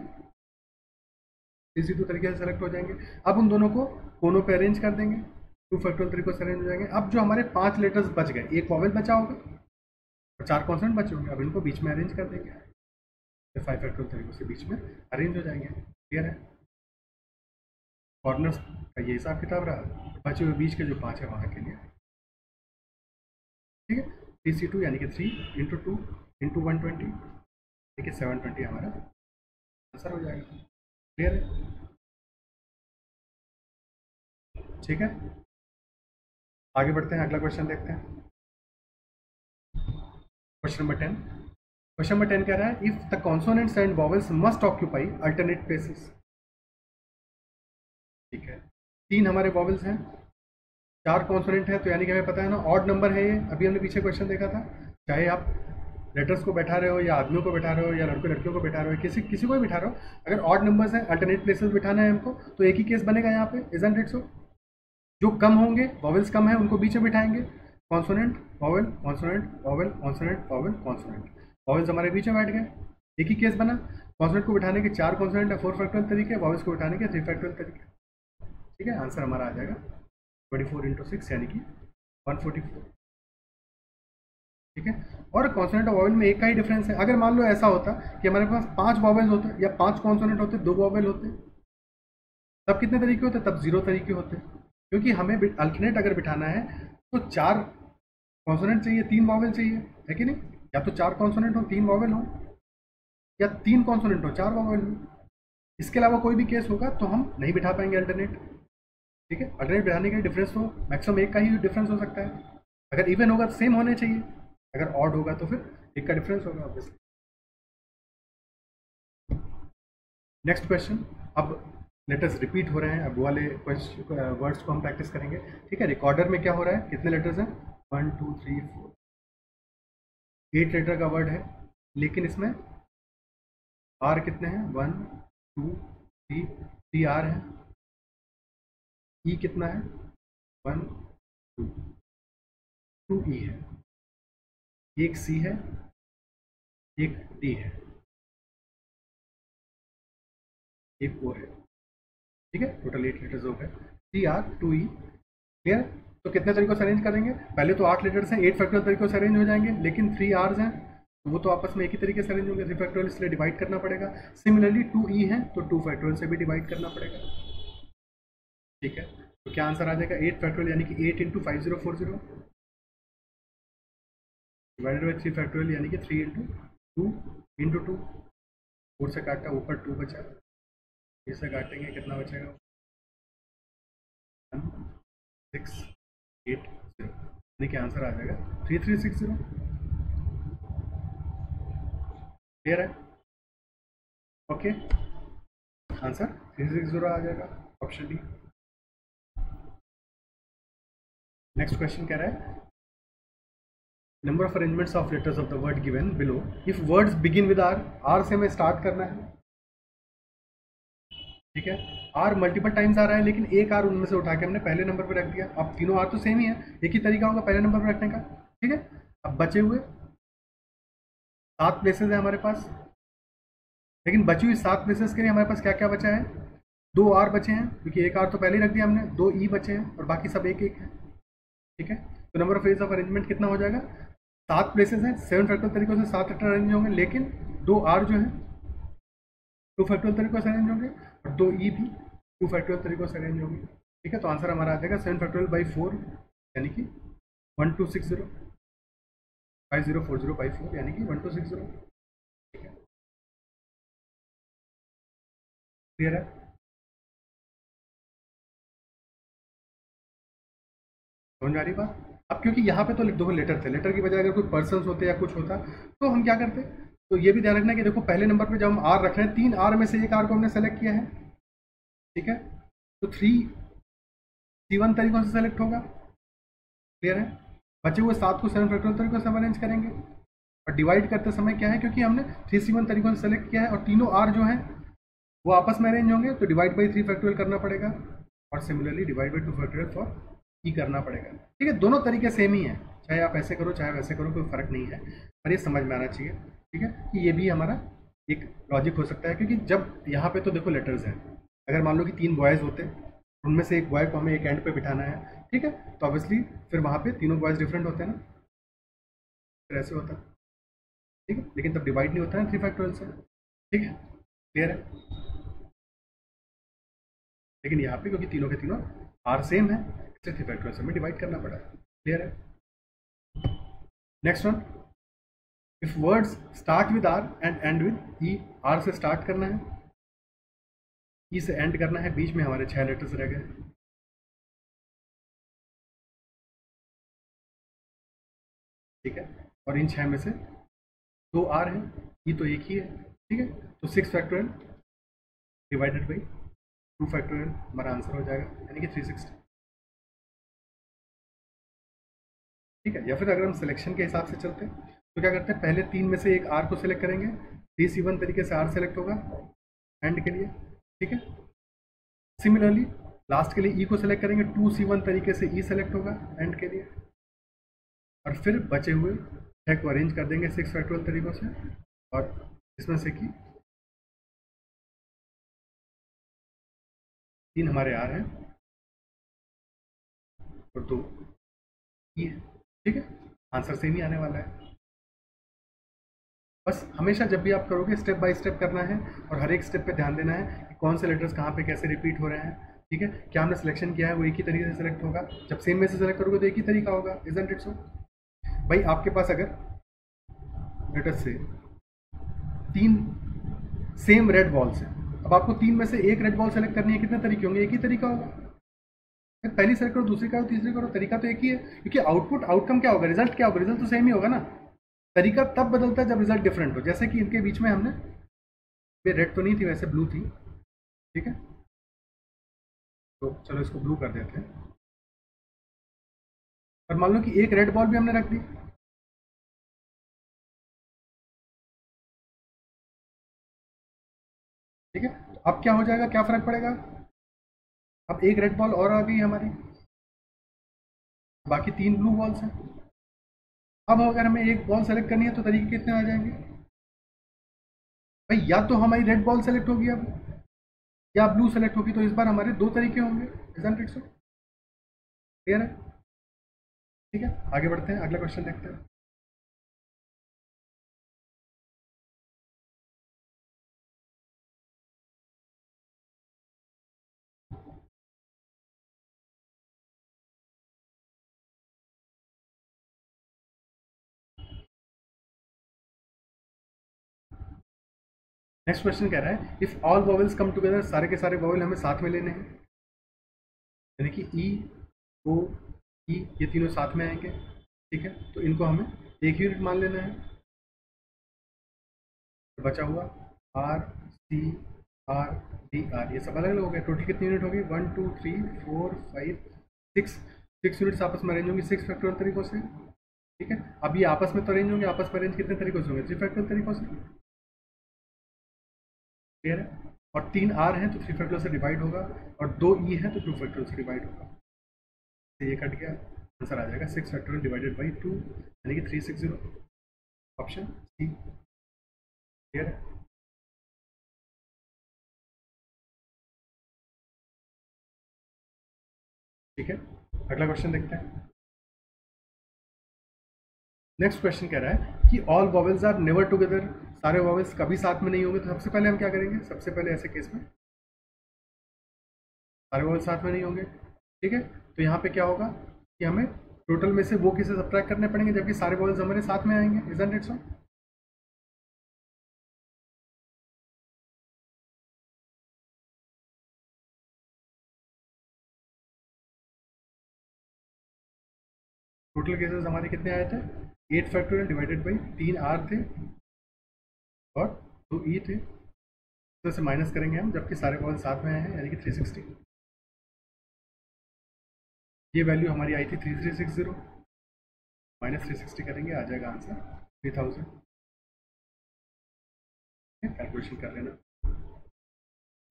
इसी 2 तरीके से सेलेक्ट हो जाएंगे। अब उन दोनों को कोनों पे अरेंज कर देंगे, 2 फैक्टोरियल तरीकों से अरेंज हो जाएंगे। अब जो हमारे 5 लेटर्स बच गए, एक वॉवेल बचा होगा और 4 कॉन्सोनेंट बचे होंगे, अब इनको बीच में अरेंज कर देंगे, 5 फैक्टोरियल तरीकों से बीच में अरेंज हो जाएंगे। क्लियर है? कॉर्नर्स का ये हिसाब किताब रहा, बचे हुए बीच के जो 5 है वहाँ के लिए। ठीक है, 3C2 यानी कि 3 इंटू 2 इंटू 120, ठीक है 720 हमारा आंसर हो जाएगा। क्लियर है? ठीक है, आगे बढ़ते हैं, अगला क्वेश्चन देखते हैं। Question number 10। क्वेश्चन नंबर 10 कह रहा है if the consonants and vowels must occupy alternate places. ठीक है, 3 हमारे वॉवेल्स हैं, 4 कॉन्सोनेंट है, तो यानी कि हमें पता है ना ऑड नंबर है ये। अभी हमने पीछे क्वेश्चन देखा था, चाहे आप लेटर्स को बैठा रहे हो या आदमियों को बैठा रहे हो या लड़कों लड़कियों को बैठा रहे हो, किसी किसी को भी बैठा रहे हो, अगर ऑड नंबर्स हैं अल्टरनेट प्लेसेस बिठाना है हमको, तो एक ही केस बनेगा यहाँ पे, इजंट इट सो? जो कम होंगे, वॉवेल्स कम है, उनको बीच में बिठाएंगे, consonant vowel consonant vowel consonant vowel consonant, vowels हमारे बीच में बैठ गए, एक ही केस बना। कॉन्सोनेंट को बिठाने के 4 कॉन्सोनेंट है 4 फैक्टोरियल तरीके, वॉवेल्स को बिठाने के 3 फैक्टोरियल तरीके। ठीक है, आंसर हमारा आ जाएगा 24 × 6 यानी कि 144। ठीक है, और कॉन्सोनेंट और वॉवेल में एक का ही डिफरेंस है। अगर मान लो ऐसा होता कि हमारे पास 5 वॉवेल्स होते या 5 कॉन्सोनेंट होते, 2 वॉवेल होते, तब कितने तरीके होते? तब 0 तरीके होते, क्योंकि हमें अल्टरनेट अगर बिठाना है तो 4 कॉन्सोनेंट चाहिए, 3 वॉवेल चाहिए, है कि नहीं? या तो 4 कॉन्सोनेंट हो 3 वॉवेल हो, या 3 कॉन्सोनेंट हो 4 वॉवेल हो। इसके अलावा कोई भी केस होगा तो हम नहीं बिठा पाएंगे अल्टरनेट। ठीक है, अल्टरनेट बिठाने के डिफरेंस तो मैक्सिमम एक का ही डिफरेंस हो सकता है। अगर इवन होगा तो सेम होने चाहिए, अगर ऑड होगा तो फिर एक का डिफरेंस होगा ऑब्वियसली। नेक्स्ट क्वेश्चन, अब लेटर्स रिपीट हो रहे हैं, अब वो वाले वर्ड्स को हम प्रैक्टिस करेंगे। ठीक है, रिकॉर्डर में क्या हो रहा है, कितने लेटर्स हैं? 1 2 3 4, 8 लेटर का वर्ड है, लेकिन इसमें आर कितने हैं? 1 2 3 आर है। ई कितना है? 1 2 2 ई है, एक सी है, एक डी है, एक ओ है। ठीक है, टोटल 8 लेटर्स हो गए, 3 आर 2 ई। क्लियर? तो कितने तरीकों से अरेंज करेंगे? पहले तो 8 लेटर्स हैं, 8 फैक्टोरियल तरीकों से अरेंज हो जाएंगे, लेकिन 3 आर्स हैं तो वो तो आपस में एक ही तरीके से अरेंज होंगे, 3 फैक्टोरियल, इसलिए डिवाइड करना पड़ेगा। सिमिलरली 2 ई है तो 2 फैक्टोरियल से भी डिवाइड करना पड़ेगा। ठीक है, तो क्या आंसर आ जाएगा? 8 फैक्टोरियल यानी कि 8 × 5040 डिवाइडेड बाई 3 फैक्टोरियल यानी कि 3 × 2 × 2। 4 से काटा, ऊपर 2 बचा, इसे काटेंगे, कितना बचेगा? 1 6 8 0, यानी कि आंसर आ जाएगा 3360। क्लियर है? ओके, आंसर 360 आ जाएगा, ऑप्शन डी। नेक्स्ट क्वेश्चन कह रहा है number of arrangements of letters of the word given below if words begin with R. R से हमें स्टार्ट करना है। ठीक है, आर मल्टीपल टाइम्स आ रहा है, लेकिन एक आर उनमें से उठा के हमने पहले नंबर पर रख दिया। अब तीनों आर तो सेम ही है, एक ही तरीका होगा पहले नंबर पर रखने का। ठीक है, अब बचे हुए 7 प्लेसेस है हमारे पास, लेकिन बची हुई 7 प्लेसेस के लिए हमारे पास क्या क्या बचा है? 2 आर बचे हैं, क्योंकि एक आर तो पहले ही रख दिया हमने, 2 ई बचे हैं, और बाकी सब एक एक है। ठीक है, तो number of phase of arrangement कितना हो जाएगा? 7 प्लेसेस हैं, 7 फैक्टोरियल तरीकों से 7 लेटर अरेंज होंगे, लेकिन 2 आर जो है 2 फैक्टोरियल तरीकों से अरेंज होंगे, और 2 ई भी 2 फैक्टोरियल तरीकों से अरेंज होंगे। ठीक है, तो आंसर हमारा आ जाएगा 7 फैक्टोरियल बाई 4 यानी कि 1260, 5040 बाई 4 यानी कि 1260। ठीक है, क्लियर है? समझ आ रही बात? अब क्योंकि यहाँ पे तो लिख दो लेटर थे, लेटर की बजाय अगर कोई पर्सन होते या कुछ होता तो हम क्या करते? तो ये भी ध्यान रखना कि देखो पहले नंबर पे जब हम आर रख रहे हैं, 3 आर में से एक आर को हमने सेलेक्ट किया है। ठीक है, तो 3 C1 तरीकों से सेलेक्ट होगा। क्लियर है? बचे हुए 7 को 7 फैक्टोरियल तरीकों से हम अरेंज करेंगे, और डिवाइड करते समय क्या है, क्योंकि हमने 3C1 तरीकों से सेलेक्ट किया है और तीनों आर जो है वो आपस में अरेंज होंगे, तो डिवाइड बाई 3 फैक्टोरियल करना पड़ेगा, और similarly divide by 2 factorial for E करना पड़ेगा। ठीक है, दोनों तरीके सेम ही है, चाहे आप ऐसे करो चाहे वैसे करो, कोई फर्क नहीं है, पर ये समझ में आना चाहिए। ठीक है, कि ये भी हमारा एक लॉजिक हो सकता है, क्योंकि जब यहाँ पे तो देखो लेटर्स हैं, अगर मान लो कि 3 बॉयज़ होते, उनमें से एक बॉय को हमें एक एंड पे बिठाना है। ठीक है, तो ऑब्वियसली फिर वहाँ पे तीनों बॉयज़ डिफरेंट होते हैं ना, फिर ऐसे होता है। ठीक है, लेकिन तब डिवाइड नहीं होता है 3 फैक्टोरियल से। ठीक है, क्लियर है? लेकिन यहाँ पे क्योंकि तीनों के तीनों आर सेम है, इसलिए 3 फैक्टोरियल से हमें डिवाइड करना पड़ा। क्लियर है? Next one, if words start with R and end with E. R से स्टार्ट करना है, ई से एंड करना है, बीच में हमारे 6 लेटर्स रह गए। ठीक है, और इन 6 में से दो आर है, ई तो एक ही है, ठीक है। तो 6 फैक्टोरियल डिवाइडेड बाई 2 फैक्टोरियल हमारा आंसर हो जाएगा, यानी कि 360, ठीक है। या फिर अगर हम सिलेक्शन के हिसाब से चलते हैं तो क्या करते हैं, पहले तीन में से एक आर को सिलेक्ट करेंगे, 3C1 तरीके से आर सेलेक्ट होगा एंड के लिए, ठीक है। सिमिलरली लास्ट के लिए ई को सिलेक्ट करेंगे, 2C1 तरीके से ई सेलेक्ट होगा एंड के लिए, और फिर बचे हुए छः को अरेंज कर देंगे 6 फैक्टोरियल तरीकों से, और इसमें से कि 3 हमारे आर हैं और 2 ई है, ठीक है। आंसर सेम ही आने वाला है। बस हमेशा जब भी आप करोगे स्टेप बाय स्टेप करना है, और हर एक स्टेप पे ध्यान देना है कि कौन से लेटर्स कहाँ पे कैसे रिपीट हो रहे हैं, ठीक है। क्या हमने सिलेक्शन किया है वो एक ही तरीके से सिलेक्ट होगा, जब सेम में से सिलेक्ट करोगे तो एक ही तरीका होगा, इजंट इट सो। भाई आपके पास अगर लेटर्स से 3 सेम रेड बॉल्स हैं, अब आपको 3 में से एक रेड बॉल सेलेक्ट करनी है, कितने तरीके होंगे, एक ही तरीका होगा। पहली सेलेक्ट करो, दूसरी करो, तीसरी करो, तरीका तो एक ही है, क्योंकि आउटकम क्या होगा, रिजल्ट क्या होगा, रिजल्ट तो सेम ही होगा ना। तरीका तब बदलता है जब रिजल्ट डिफरेंट हो, जैसे कि इनके बीच में हमने, ये रेड तो नहीं थी वैसे, ब्लू थी, ठीक है। तो चलो इसको ब्लू कर देते हैं, और मान लो कि एक रेड बॉल भी हमने रख दी, ठीक है। तो अब क्या हो जाएगा, क्या फर्क पड़ेगा, अब एक रेड बॉल और आ गई हमारी, बाकी 3 ब्लू बॉल्स हैं। अब अगर हमें एक बॉल सेलेक्ट करनी है तो तरीके कितने आ जाएंगे भाई, या तो हमारी रेड बॉल सेलेक्ट होगी अब, या ब्लू सेलेक्ट होगी, तो इस बार हमारे 2 तरीके होंगे, इजंट इट सो, क्लियर है, ठीक है। आगे बढ़ते हैं, अगला क्वेश्चन देखते हैं। नेक्स्ट क्वेश्चन कह रहा है, if all vowels come together, सारे के सारे वॉवल हमें साथ में लेने हैं, यानी कि ई, ओ, ई, ये तीनों साथ में आएंगे, ठीक है। तो इनको हमें एक यूनिट मान लेना है, तो बचा हुआ R, C, R, D, R, ये सब अलग अलग हो गए। टोटल कितनी यूनिट होगी, 1 2 3 4 5 6, 6 यूनिट्स आपस में अरेंज होंगी 6 फैक्टोरियल तरीकों से, ठीक है। अब ये आपस में तो अरेंज होंगे, आपस में अरेंज कितने तरीकों से होंगे, 3 फैक्टोरियल तरीकों से, क्लियर है। और 3 आर हैं तो 3 फैक्टोरियल से डिवाइड होगा, और 2 ई है तो 2 फैक्टोरियल से डिवाइड होगा, तो ये कट गया, आंसर आ जाएगा 6 फैक्टोरियल डिवाइडेड बाई 2, यानी कि 360, ऑप्शन सी, क्लियर है। ठीक है, अगला क्वेश्चन देखते हैं। नेक्स्ट क्वेश्चन कह रहा है कि all vowels are never together, सारे वॉवेल्स कभी साथ में नहीं होंगे, तो सबसे पहले हम क्या करेंगे, सबसे पहले ऐसे केस में सारे वॉवेल्स साथ में नहीं होंगे, ठीक है। तो यहाँ पे क्या होगा कि हमें टोटल में से वो केसेस सब्ट्रैक्ट करने पड़ेंगे, जबकि सारे वॉवेल्स हमारे साथ में आएंगे, isn't it so. Total cases हमारे कितने आए थे, 8 फैक्टोरियल डिवाइडेड बाई 3 आर थे और 2 ई थे, तो इसे माइनस करेंगे हम, जबकि सारे वॉवेल्स साथ में आए हैं, यानी कि 360। ये वैल्यू हमारी आई थी 3360, माइनस 360 करेंगे, आ जाएगा आंसर 3000, कैलकुलेशन कर लेना,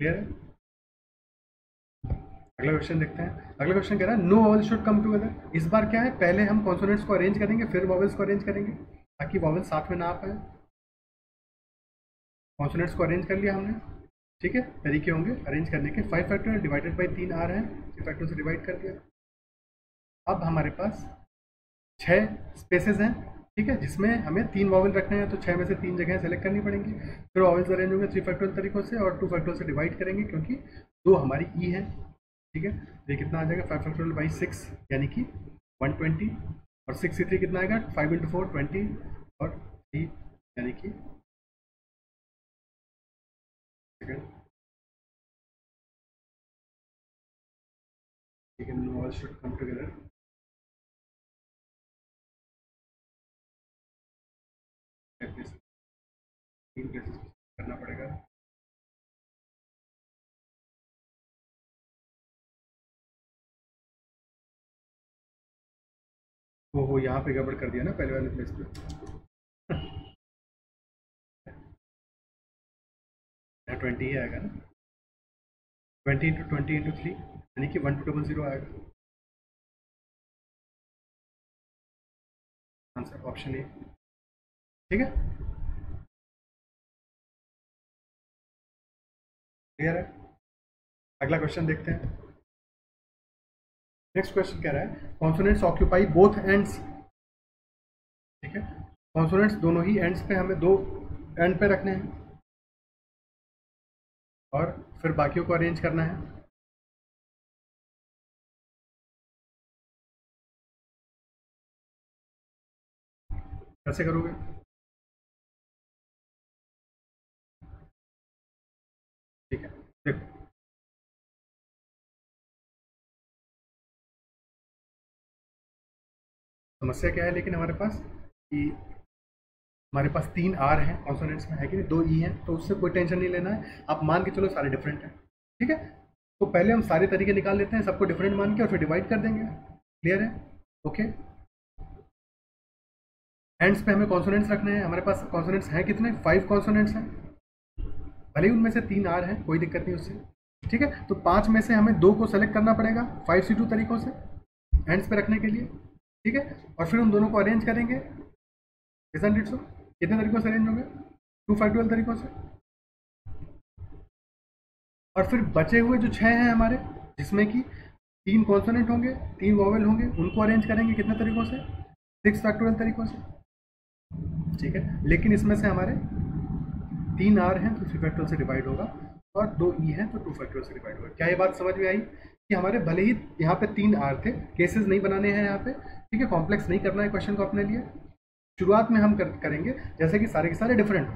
क्लियर है। अगला क्वेश्चन देखते हैं। अगला क्वेश्चन कह रहा है no vowel should come together, इस बार क्या है, पहले हम कॉन्सोनेंट्स को अरेंज करेंगे फिर वॉवल्स को अरेंज करेंगे, ताकि वॉवल्स साथ में ना आ पाए। कॉन्सोनेंट्स को अरेंज कर लिया हमने, ठीक है, तरीके होंगे अरेंज करने के, 5 फैक्टोरियल डिवाइडेड बाई 3 आ रहे हैं, 3 फैक्टोरियल से डिवाइड कर दिया। अब हमारे पास 6 स्पेसेस हैं, ठीक है, जिसमें हमें 3 वॉवल रखने हैं, तो 6 में से 3 जगह सेलेक्ट करनी पड़ेंगी, फिर वॉवल्स अरेंज होंगे 3 फैक्टोरियल तरीकों से, और 2 फैक्टोरियल से डिवाइड करेंगे, क्योंकि 2 हमारी ई है, ठीक है। ये कितना आ जाएगा, 5 फैक्टोरियल बाई 6, यानी कि 120, और 6 कितना आएगा, 5 इंटू 4 20, और 3 यानी कि सेकेंड, ठीक है, know all should come together, तीन प्लेसेस करना पड़ेगा। वो यहाँ पे गड़बड़ कर दिया ना पहले वाले प्लेस पे। 20 ही आएगा ना, 20 × 20 × 3 यानी कि 1200 आएगा आंसर, ऑप्शन ए। ठीक है, क्लियर है। अगला क्वेश्चन देखते हैं। नेक्स्ट क्वेश्चन कह रहा है कॉन्सोनेंट्स ऑक्यूपाई बोथ एंड्स। ठीक है, कॉन्सोनेंट्स दोनों ही एंड्स पे, हमें दो एंड पे रखने हैं और फिर बाकियों को अरेंज करना है। कैसे करोगे? ठीक है, देखो समस्या क्या है लेकिन हमारे पास कि हमारे पास 3 आर हैं कॉन्सोनेंट्स में, है कि नहीं, 2 ई हैं, तो उससे कोई टेंशन नहीं लेना है। आप मान के चलो सारे डिफरेंट हैं। ठीक है, तो पहले हम सारे तरीके निकाल लेते हैं सबको डिफरेंट मान के और फिर डिवाइड कर देंगे। क्लियर है? ओके, एंड्स पे हमें कॉन्सोनेंट्स रखने हैं। हमारे पास कॉन्सोनेंट्स हैं कितने? 5 कॉन्सोनेंट्स हैं, भले ही उनमें से 3 आर हैं, कोई दिक्कत नहीं उससे। ठीक है, तो 5 में से हमें 2 को सेलेक्ट करना पड़ेगा 5C2 तरीकों से एंड्स पे रखने के लिए। ठीक है, और फिर उन दोनों को अरेंज करेंगे। Isn't it so? कितने तरीकों से अरेंज होंगे? 2 फैक्टोरियल तरीकों से। और फिर बचे हुए जो 6 हैं हमारे, जिसमें कि 3 कॉन्सोनेंट होंगे, 3 वॉवेल होंगे, उनको अरेंज करेंगे कितने तरीकों से? 6 फैक्टोरियल तरीकों से। ठीक है, लेकिन इसमें से हमारे 3 आर हैं तो 3 फैक्टोरियल से डिवाइड होगा और 2 ई हैं तो 2 फैक्टोरियल से डिवाइड होगा। क्या ये बात समझ में आई कि हमारे भले ही यहाँ पे 3 आर थे, केसेस नहीं बनाने हैं यहाँ पे। ठीक है, कॉम्प्लेक्स नहीं करना है क्वेश्चन को अपने लिए। शुरुआत में हम करेंगे जैसे कि सारे के सारे डिफरेंट हो।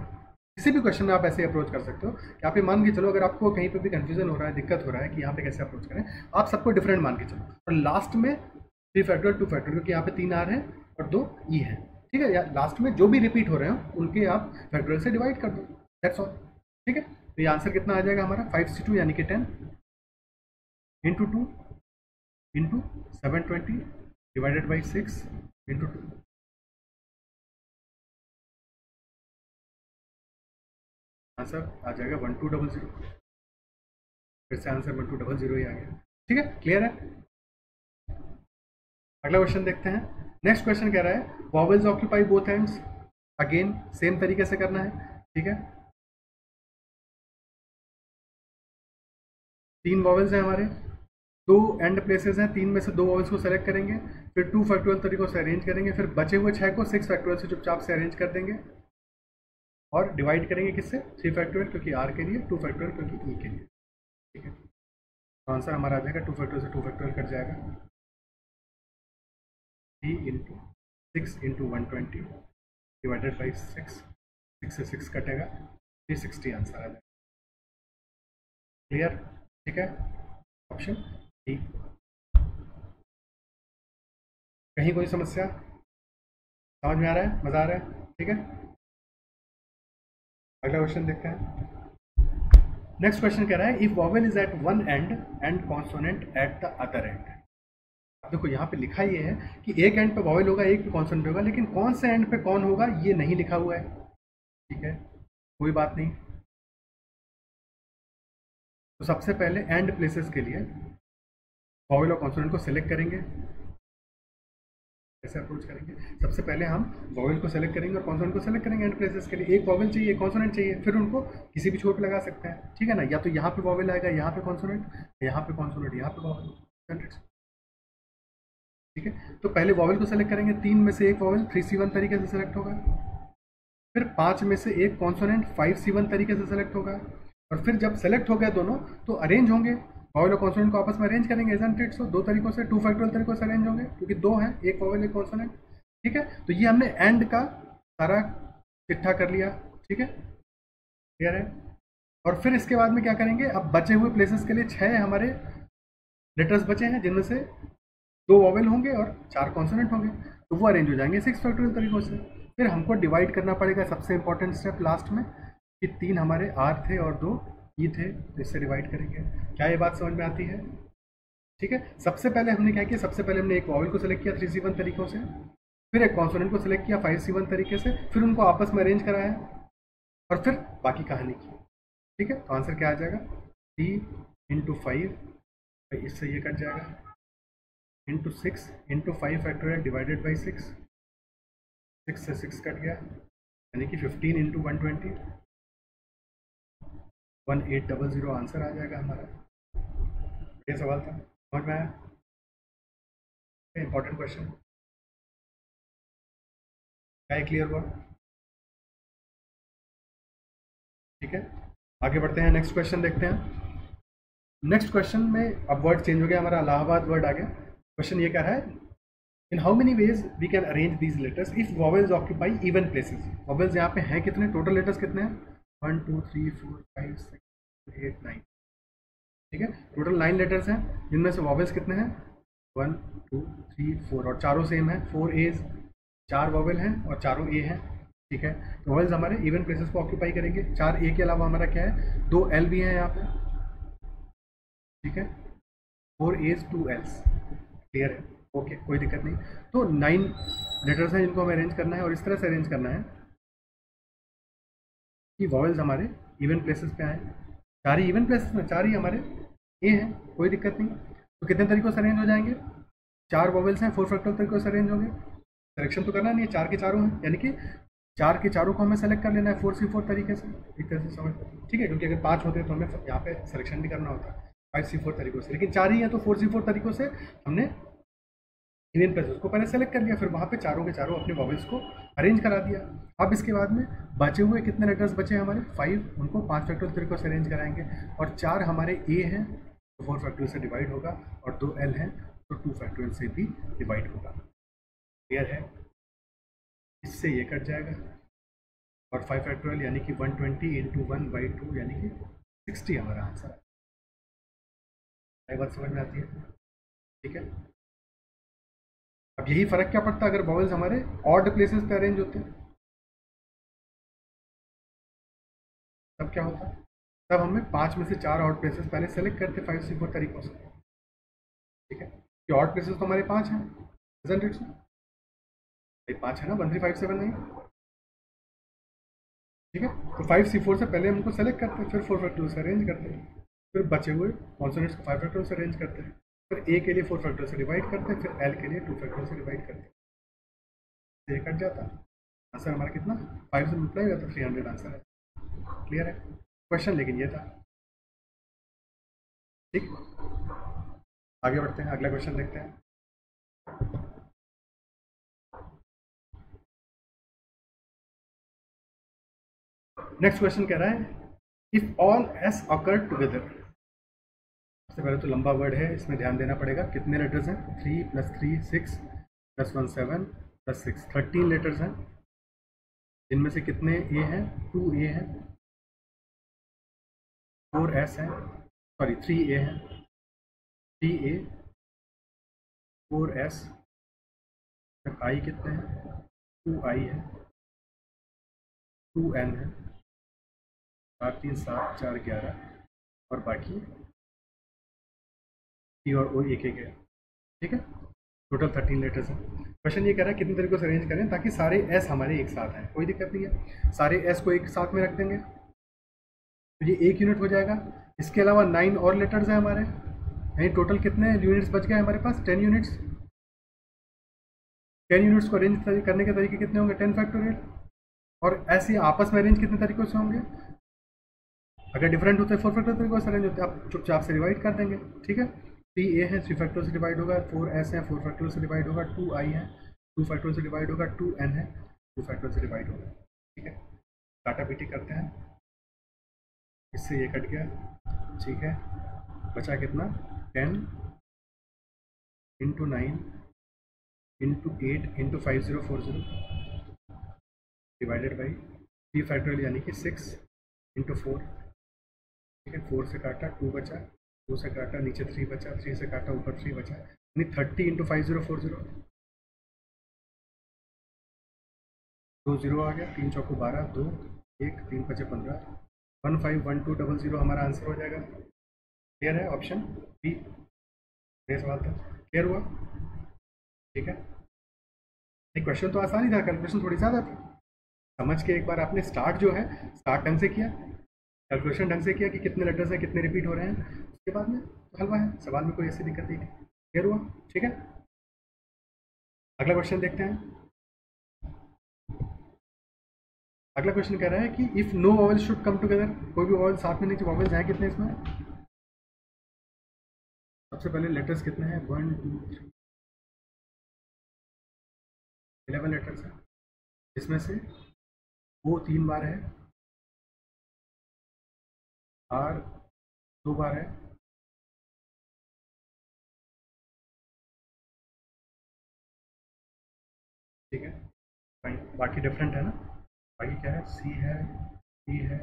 किसी भी क्वेश्चन में आप ऐसे अप्रोच कर सकते हो कि आप ये मान के चलो, अगर आपको कहीं पे भी कंफ्यूजन हो रहा है, दिक्कत हो रहा है कि यहाँ पे कैसे अप्रोच करें, आप सबको डिफरेंट मान के चलो और लास्ट में 3 फैक्टोरियल 2 फैक्टोरियल, क्योंकि यहाँ पे 3 आर हैं और 2 ई हैं। ठीक है, या लास्ट में जो भी रिपीट हो रहे हो उनके आप फैक्टोरियल से डिवाइड कर दो, दैट्स ऑल। ठीक है, तो ये आंसर कितना आ जाएगा हमारा? 5C2 यानी कि 10 into 2 into 720 divided by 6 into 2। Answer आ जाएगा 1200। फिर से आंसर 1200 ही आ गया। ठीक है, क्लियर है। अगला क्वेश्चन देखते हैं। नेक्स्ट क्वेश्चन कह रहा है vowels occupy both ends. Again same तरीके से करना है। ठीक है, 3 वॉवेल्स हैं हमारे, 2 एंड प्लेसेस हैं, 3 में से 2 वॉवेल्स को सेलेक्ट करेंगे, फिर 2 फैक्टोरियल तरीकों से अरेंज करेंगे, फिर बचे हुए 6 को 6 फैक्टोरियल से चुपचाप से अरेंज कर देंगे और डिवाइड करेंगे किससे? 3 फैक्टोरियल क्योंकि आर के लिए, 2 फैक्टोरियल क्योंकि ई के लिए। ठीक है, तो आंसर हमारा आ जाएगा 2 फैक्टोरियल से 2 फैक्टोरियल कट जाएगा, 3 इंटू 6 इंटू 120 डिवाइडेड बाई 6, 6 से 6 कटेगा, 360 आंसर आ जाएगा। क्लियर? ठीक है, ऑप्शन डी। कहीं कोई समस्या? समझ में आ रहा है? मजा आ रहा है? ठीक है, अगला क्वेश्चन देखते हैं। नेक्स्ट क्वेश्चन कह रहा है if vowel is at one end and consonant at the other end. देखो यहाँ पे लिखा ये है कि एक एंड पे वॉवेल होगा, एक पे कॉन्सोनेंट होगा, लेकिन कौन से एंड पे कौन होगा ये नहीं लिखा हुआ है। ठीक है, कोई बात नहीं। तो सबसे पहले एंड प्लेसेस के लिए वॉवेल और कॉन्सोनेंट को सेलेक्ट करेंगे। कैसे अप्रोच करेंगे? सबसे पहले हम वॉवेल को सेलेक्ट करेंगे और कॉन्सोनेंट को सेलेक्ट करेंगे। एंड प्लेसेस के लिए एक वॉवेल चाहिए, एक कॉन्सोनेंट चाहिए, फिर उनको किसी भी छोर पे लगा सकते हैं। ठीक है ना, या तो यहाँ पे वॉवेल आएगा, यहाँ पे कॉन्सोनेंट, यहाँ पे कॉन्सोनेंट, यहाँ पे वॉवेल। ठीक है, तो पहले वॉवेल को सेलेक्ट करेंगे, 3 में से एक वॉवेल 3C1 तरीके से सेलेक्ट होगा, फिर 5 में से एक कॉन्सोनेंट 5C1 तरीके से सेलेक्ट होगा, और फिर जब सेलेक्ट हो गया दोनों तो अरेंज होंगे, वॉवेल और कॉन्सोनेंट को आपस में अरेंज करेंगे। Isn't it so? 2 तरीकों से, 2 फैक्टोरियल तरीकों से अरेंज होंगे क्योंकि 2 हैं, एक वॉवेल एक कॉन्सोनेंट। ठीक है, तो ये हमने एंड का सारा चिट्ठा कर लिया। ठीक है, क्लियर है। और फिर इसके बाद में क्या करेंगे? अब बचे हुए प्लेसेस के लिए 6 हमारे लेटर्स बचे हैं, जिनमें से 2 वॉवेल होंगे और 4 कॉन्सोनेंट होंगे, तो वो अरेंज हो जाएंगे 6 फैक्टोरियल तरीकों से। फिर हमको डिवाइड करना पड़ेगा, सबसे इंपॉर्टेंट स्टेप लास्ट में, कि 3 हमारे आर थे और 2 ई थे, तो इससे डिवाइड करेंगे। क्या ये बात समझ में आती है? ठीक है। सबसे पहले हमने क्या किया, सबसे पहले हमने एक वॉवेल को सिलेक्ट किया 3C1 तरीकों से, फिर एक कॉन्सोनेंट को सिलेक्ट किया 5C1 तरीके से, फिर उनको आपस में अरेंज कराया और फिर बाकी कहानी की। ठीक है, तो आंसर क्या आ जाएगा? 3 × 5, इससे ये कट जाएगा, इंटू 6 × 5 फैक्टोरियल डिवाइडेड बाई 6, 6 से 6 कट गया, यानी कि 15 × 120, 1800 आंसर आ जाएगा हमारा। ये सवाल था, समझ में आया? इंपॉर्टेंट क्वेश्चन, क्या क्लियर हुआ? ठीक है, आगे बढ़ते हैं, नेक्स्ट क्वेश्चन देखते हैं। नेक्स्ट क्वेश्चन में अब वर्ड चेंज हो गया हमारा, इलाहाबाद वर्ड आ गया। क्वेश्चन ये कह रहा है, in how many ways we can arrange these letters if vowels occupy even places. Vowels यहाँ पे हैं कितने, टोटल लेटर्स कितने हैं? 1 2 3 4 5 6 8 9। ठीक है, टोटल 9 लेटर्स हैं, जिनमें से वॉवेल्स कितने हैं? 1 2 3 4, और चारों सेम है, 4 एज, 4 वॉवेल हैं और चारों ए हैं। ठीक है, तो वॉवेल्स हमारे इवन प्लेसेस को ऑक्यूपाई करेंगे। 4 ए के अलावा हमारा क्या है, 2 एल भी हैं यहाँ पे। ठीक है, 4 एज 2 एल्स, क्लियर है? ओके, कोई दिक्कत नहीं। तो 9 लेटर्स हैं जिनको हमें अरेंज करना है, और इस तरह से अरेंज करना है कि वॉवेल्स हमारे इवन प्लेसेस पे आए। 4 ही इवन प्लेसेस में, 4 ही हमारे ए हैं, कोई दिक्कत नहीं। तो कितने तरीकों से अरेंज हो जाएंगे? 4 वॉवेल्स हैं, 4 फैक्टोरियल तरीकों से अरेंज होंगे। सिलेक्शन तो करना नहीं है, 4 के चारों हैं, यानी कि 4 के चारों को हमें सेलेक्ट कर लेना है 4C4 तरीके से, एक तरह से समझ। ठीक है, क्योंकि अगर 5 होते तो हमें यहाँ पे सिलेक्शन भी करना होता है 5C4 तरीकों से, लेकिन 4 ही है तो 4C4 तरीकों से हमने इवन प्लेसेस को पहले सेलेक्ट कर लिया, फिर वहाँ पे चारों के चारों अपने वॉवेल्स को अरेंज करा दिया। अब इसके बाद में बचे हुए कितने लेटर्स बचे हमारे? 5, उनको 5 फैक्टोरियल तरीकों से अरेंज कराएंगे, और 4 हमारे ए हैं तो 4 फैक्टोरियल से डिवाइड होगा, और 2 एल हैं तो 2 फैक्टोरियल से भी डिवाइड होगा। क्लियर है? इससे ये कट जाएगा, और 5 फैक्टोरियल यानी कि 120 × 1/2 यानी कि 60 हमारा आंसर है। एक बात समझ में आती है? ठीक है, अब यही फर्क क्या पड़ता है अगर वॉवेल्स हमारे ऑड प्लेसेस पे अरेंज होते हैं, तब क्या होता? तब हमें 5 में से 4 ऑड प्लेसेस पहले सेलेक्ट करते 5C4 तरीकों से। ठीक है, कि ऑड प्लेसेस तो हमारे 5 हैं, इजंट इट? 5 है ना, 1 3 5 7 नहीं। ठीक है, तो 5C4 से पहले हमको सेलेक्ट करते हैं, फिर 4 फैक्टोरियल से अरेंज करते हैं, फिर बचे हुए कॉन्सोनेंट्स को 5 फैक्टोरियल से अरेंज करते हैं, फिर ए के लिए 4 फैक्टोरियल से डिवाइड करते हैं, फिर एल के लिए 2 फैक्टोरियल से डिवाइड करते हैं। तो ये कट जाता, आंसर हमारा कितना? 5 से मल्टीप्लाई होता है, 300 आंसर है। क्लियर है क्वेश्चन? लेकिन ये था। ठीक, आगे बढ़ते हैं, अगला क्वेश्चन देखते हैं। नेक्स्ट क्वेश्चन कह रहा है, if all S occur together. सबसे पहले तो लंबा वर्ड है, इसमें ध्यान देना पड़ेगा। कितने लेटर्स हैं? 3 + 3 6 + 1 7 + 6 13 लेटर्स हैं, जिनमें से कितने ए हैं? 2 ए हैं, 4 एस हैं, सॉरी 3 ए हैं, 3 ए, 4 एस, आई कितने हैं? 2 आई है, 2 एन है, 4 3 7 4 11, और बाकी टी और ओ एक एक है। ठीक है, टोटल 13 लेटर्स हैं। क्वेश्चन ये कह रहा है कितने तरीकों से अरेंज करें ताकि सारे एस हमारे एक साथ हैं। कोई दिक्कत नहीं है, सारे एस को एक साथ में रख देंगे तो ये 1 यूनिट हो जाएगा। इसके अलावा 9 और लेटर्स हैं हमारे, यानी टोटल कितने यूनिट्स बच गए हमारे पास? 10 यूनिट्स। 10 यूनिट्स को अरेंज करने के तरीके कितने होंगे? 10 फैक्टोरियल। और ऐसे आपस में अरेंज कितने तरीकों से होंगे? अगर डिफरेंट होते हैं 4 फैक्टोरियल तरीकों से अरेंज होते हैं, आप चुपचाप से डिवाइड कर देंगे। ठीक है, 3 ए है, 3 फैक्टोरियल से डिवाइड होगा, 4 एस है, 4 फैक्टोरियल से डिवाइड होगा, 2 आई है, 2 फैक्टोरियल से डिवाइड होगा, 2 एन है, 2 फैक्टोरियल से डिवाइड होगा। ठीक है, काटा पीटी करते हैं, इससे ये कट गया। ठीक है, बचा कितना? 10 × 9 × 8 × 5040 डिवाइडेड बाई 3 फैक्टोरियल यानी कि 6 × 4। ठीक है, 4 से काटा 2 बचा, 2 से काटा नीचे 3 बचा, 3 से काटा ऊपर 3 बचा, यानी 30 × 5040, 2 0 आ गया, 3 चौको 12, 2 1 3 5 15 151200 हमारा आंसर हो जाएगा। क्लियर है? ऑप्शन बी ये सवाल था। क्लियर हुआ? ठीक है, ये क्वेश्चन तो आसान ही था, कैलकुलेशन थोड़ी ज़्यादा थी। समझ के एक बार आपने स्टार्ट जो है स्टार्ट ढंग से किया, कैलकुलेशन ढंग से किया कि कितने लेटर्स हैं, कितने रिपीट हो रहे हैं, उसके बाद में तो हलवा है, सवाल में कोई ऐसी दिक्कत नहीं थी। क्लियर हुआ? ठीक है, अगला क्वेश्चन देखते हैं। अगला क्वेश्चन कह रहा है कि if no vowels should come together, कोई भी वॉवल साथ में नहीं, वॉवल्स हैं कितने इसमें? सबसे पहले लेटर्स कितने हैं? 1 2 3 11 लेटर्स हैं, इसमें से ओ 3 बार है, आर 2 बार है, ठीक है, बाकी डिफरेंट है ना। बाकी क्या है? सी है, डी है,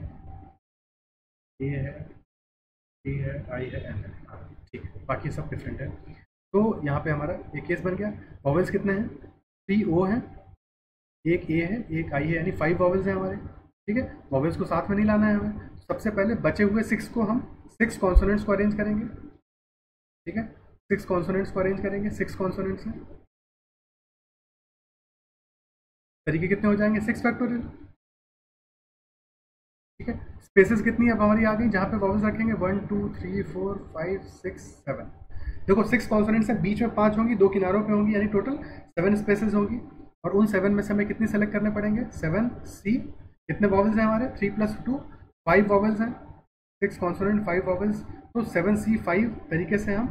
ए है, टी है, आई है, एन है। हाँ ठीक है, बाकी सब डिफरेंट है। तो यहाँ पे हमारा एक केस बन गया। वॉवल्स कितने हैं? 3 ओ हैं, एक ए है, एक आई है, यानी 5 वॉवल्स हैं हमारे। ठीक है, वॉवल्स को साथ में नहीं लाना है हमें। सबसे पहले बचे हुए 6 को हम 6 कॉन्सोनेंट्स को अरेंज करेंगे। ठीक है, 6 कॉन्सोनेंट्स को अरेंज करेंगे। 6 कॉन्सोनेंट्स हैं, तरीके कितने हो जाएंगे? 6 फैक्टोरियल। ठीक है, स्पेसेस कितनी अब हमारी आ गई जहाँ पे वॉवल्स रखेंगे? 1 2 3 4 5 6 7। देखो 6 कॉन्सोनेंट्स है, बीच में 5 होंगी, 2 किनारों पे होंगी, यानी टोटल 7 स्पेसेस होंगी। और उन 7 में से हमें कितनी सेलेक्ट करने पड़ेंगे? 7 सी। कितने वॉवल्स हैं हमारे? 3 + 2 5 वॉवल्स हैं। 6 कॉन्सोनेंट 5 वॉवल्स, तो 7 C 5 तरीके से हम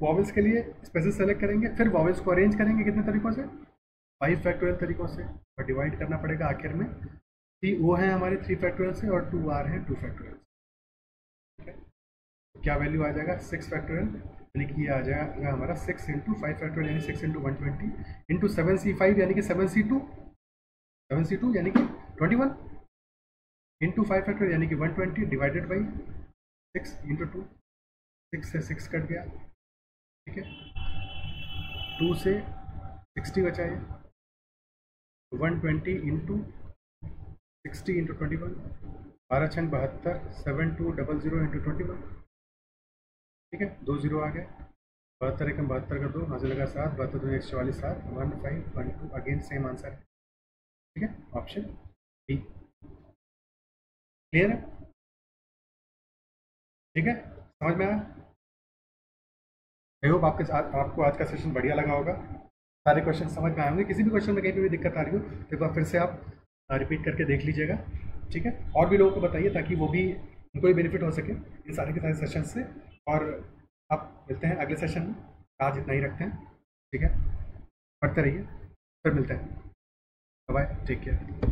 वॉवल्स के लिए स्पेसेस सेलेक्ट करेंगे। फिर वॉवल्स को अरेंज करेंगे कितने तरीकों से? 5 फैक्टोरियल तरीकों से, और डिवाइड करना पड़ेगा आखिर में। 3 O है हमारे 3 फैक्टोरियल से, और 2 R है 2 फैक्टोरियल से। ठीक है, तो क्या वैल्यू आ जाएगा? 6 फैक्टोरियल, यानी कि ये आ जाएगा हमारा 6 × 5 फैक्टोरियल, यानी 6 × 120 इंटू 7 C 5, यानी कि 7 C 2 यानी कि 21 इंटू 5 फैक्टोरियल, यानी कि 120 डिवाइडेड बाई 6 इंटू 2। 6 से 6 कट गया। ठीक है, 2 से 60 बचा है, 120 इंटू 60 इंटू 21, 12 छंग 72, 7200 इंटू 21। ठीक है, 2 0 आ गए। 72 एकम 72 का 2, यहाँ से लगा 7, 72 2 144 7, 1512, अगेन सेम आंसर है। ठीक है, ऑप्शन बी। क्लियर है? ठीक है, समझ में आया? आई होप आपको आज का सेशन बढ़िया लगा होगा, सारे क्वेश्चन समझ में आए होंगे। किसी भी क्वेश्चन में कहीं पे भी दिक्कत आ रही हो तो एक बार फिर से आप रिपीट करके देख लीजिएगा। ठीक है, और भी लोगों को बताइए ताकि वो भी, उनको भी बेनिफिट हो सके इन सारे के सारे सेशन से। और आप मिलते हैं अगले सेशन में, आज इतना ही रखते हैं। ठीक है, पढ़ते रहिए, फिर मिलते हैं। Bye, take care.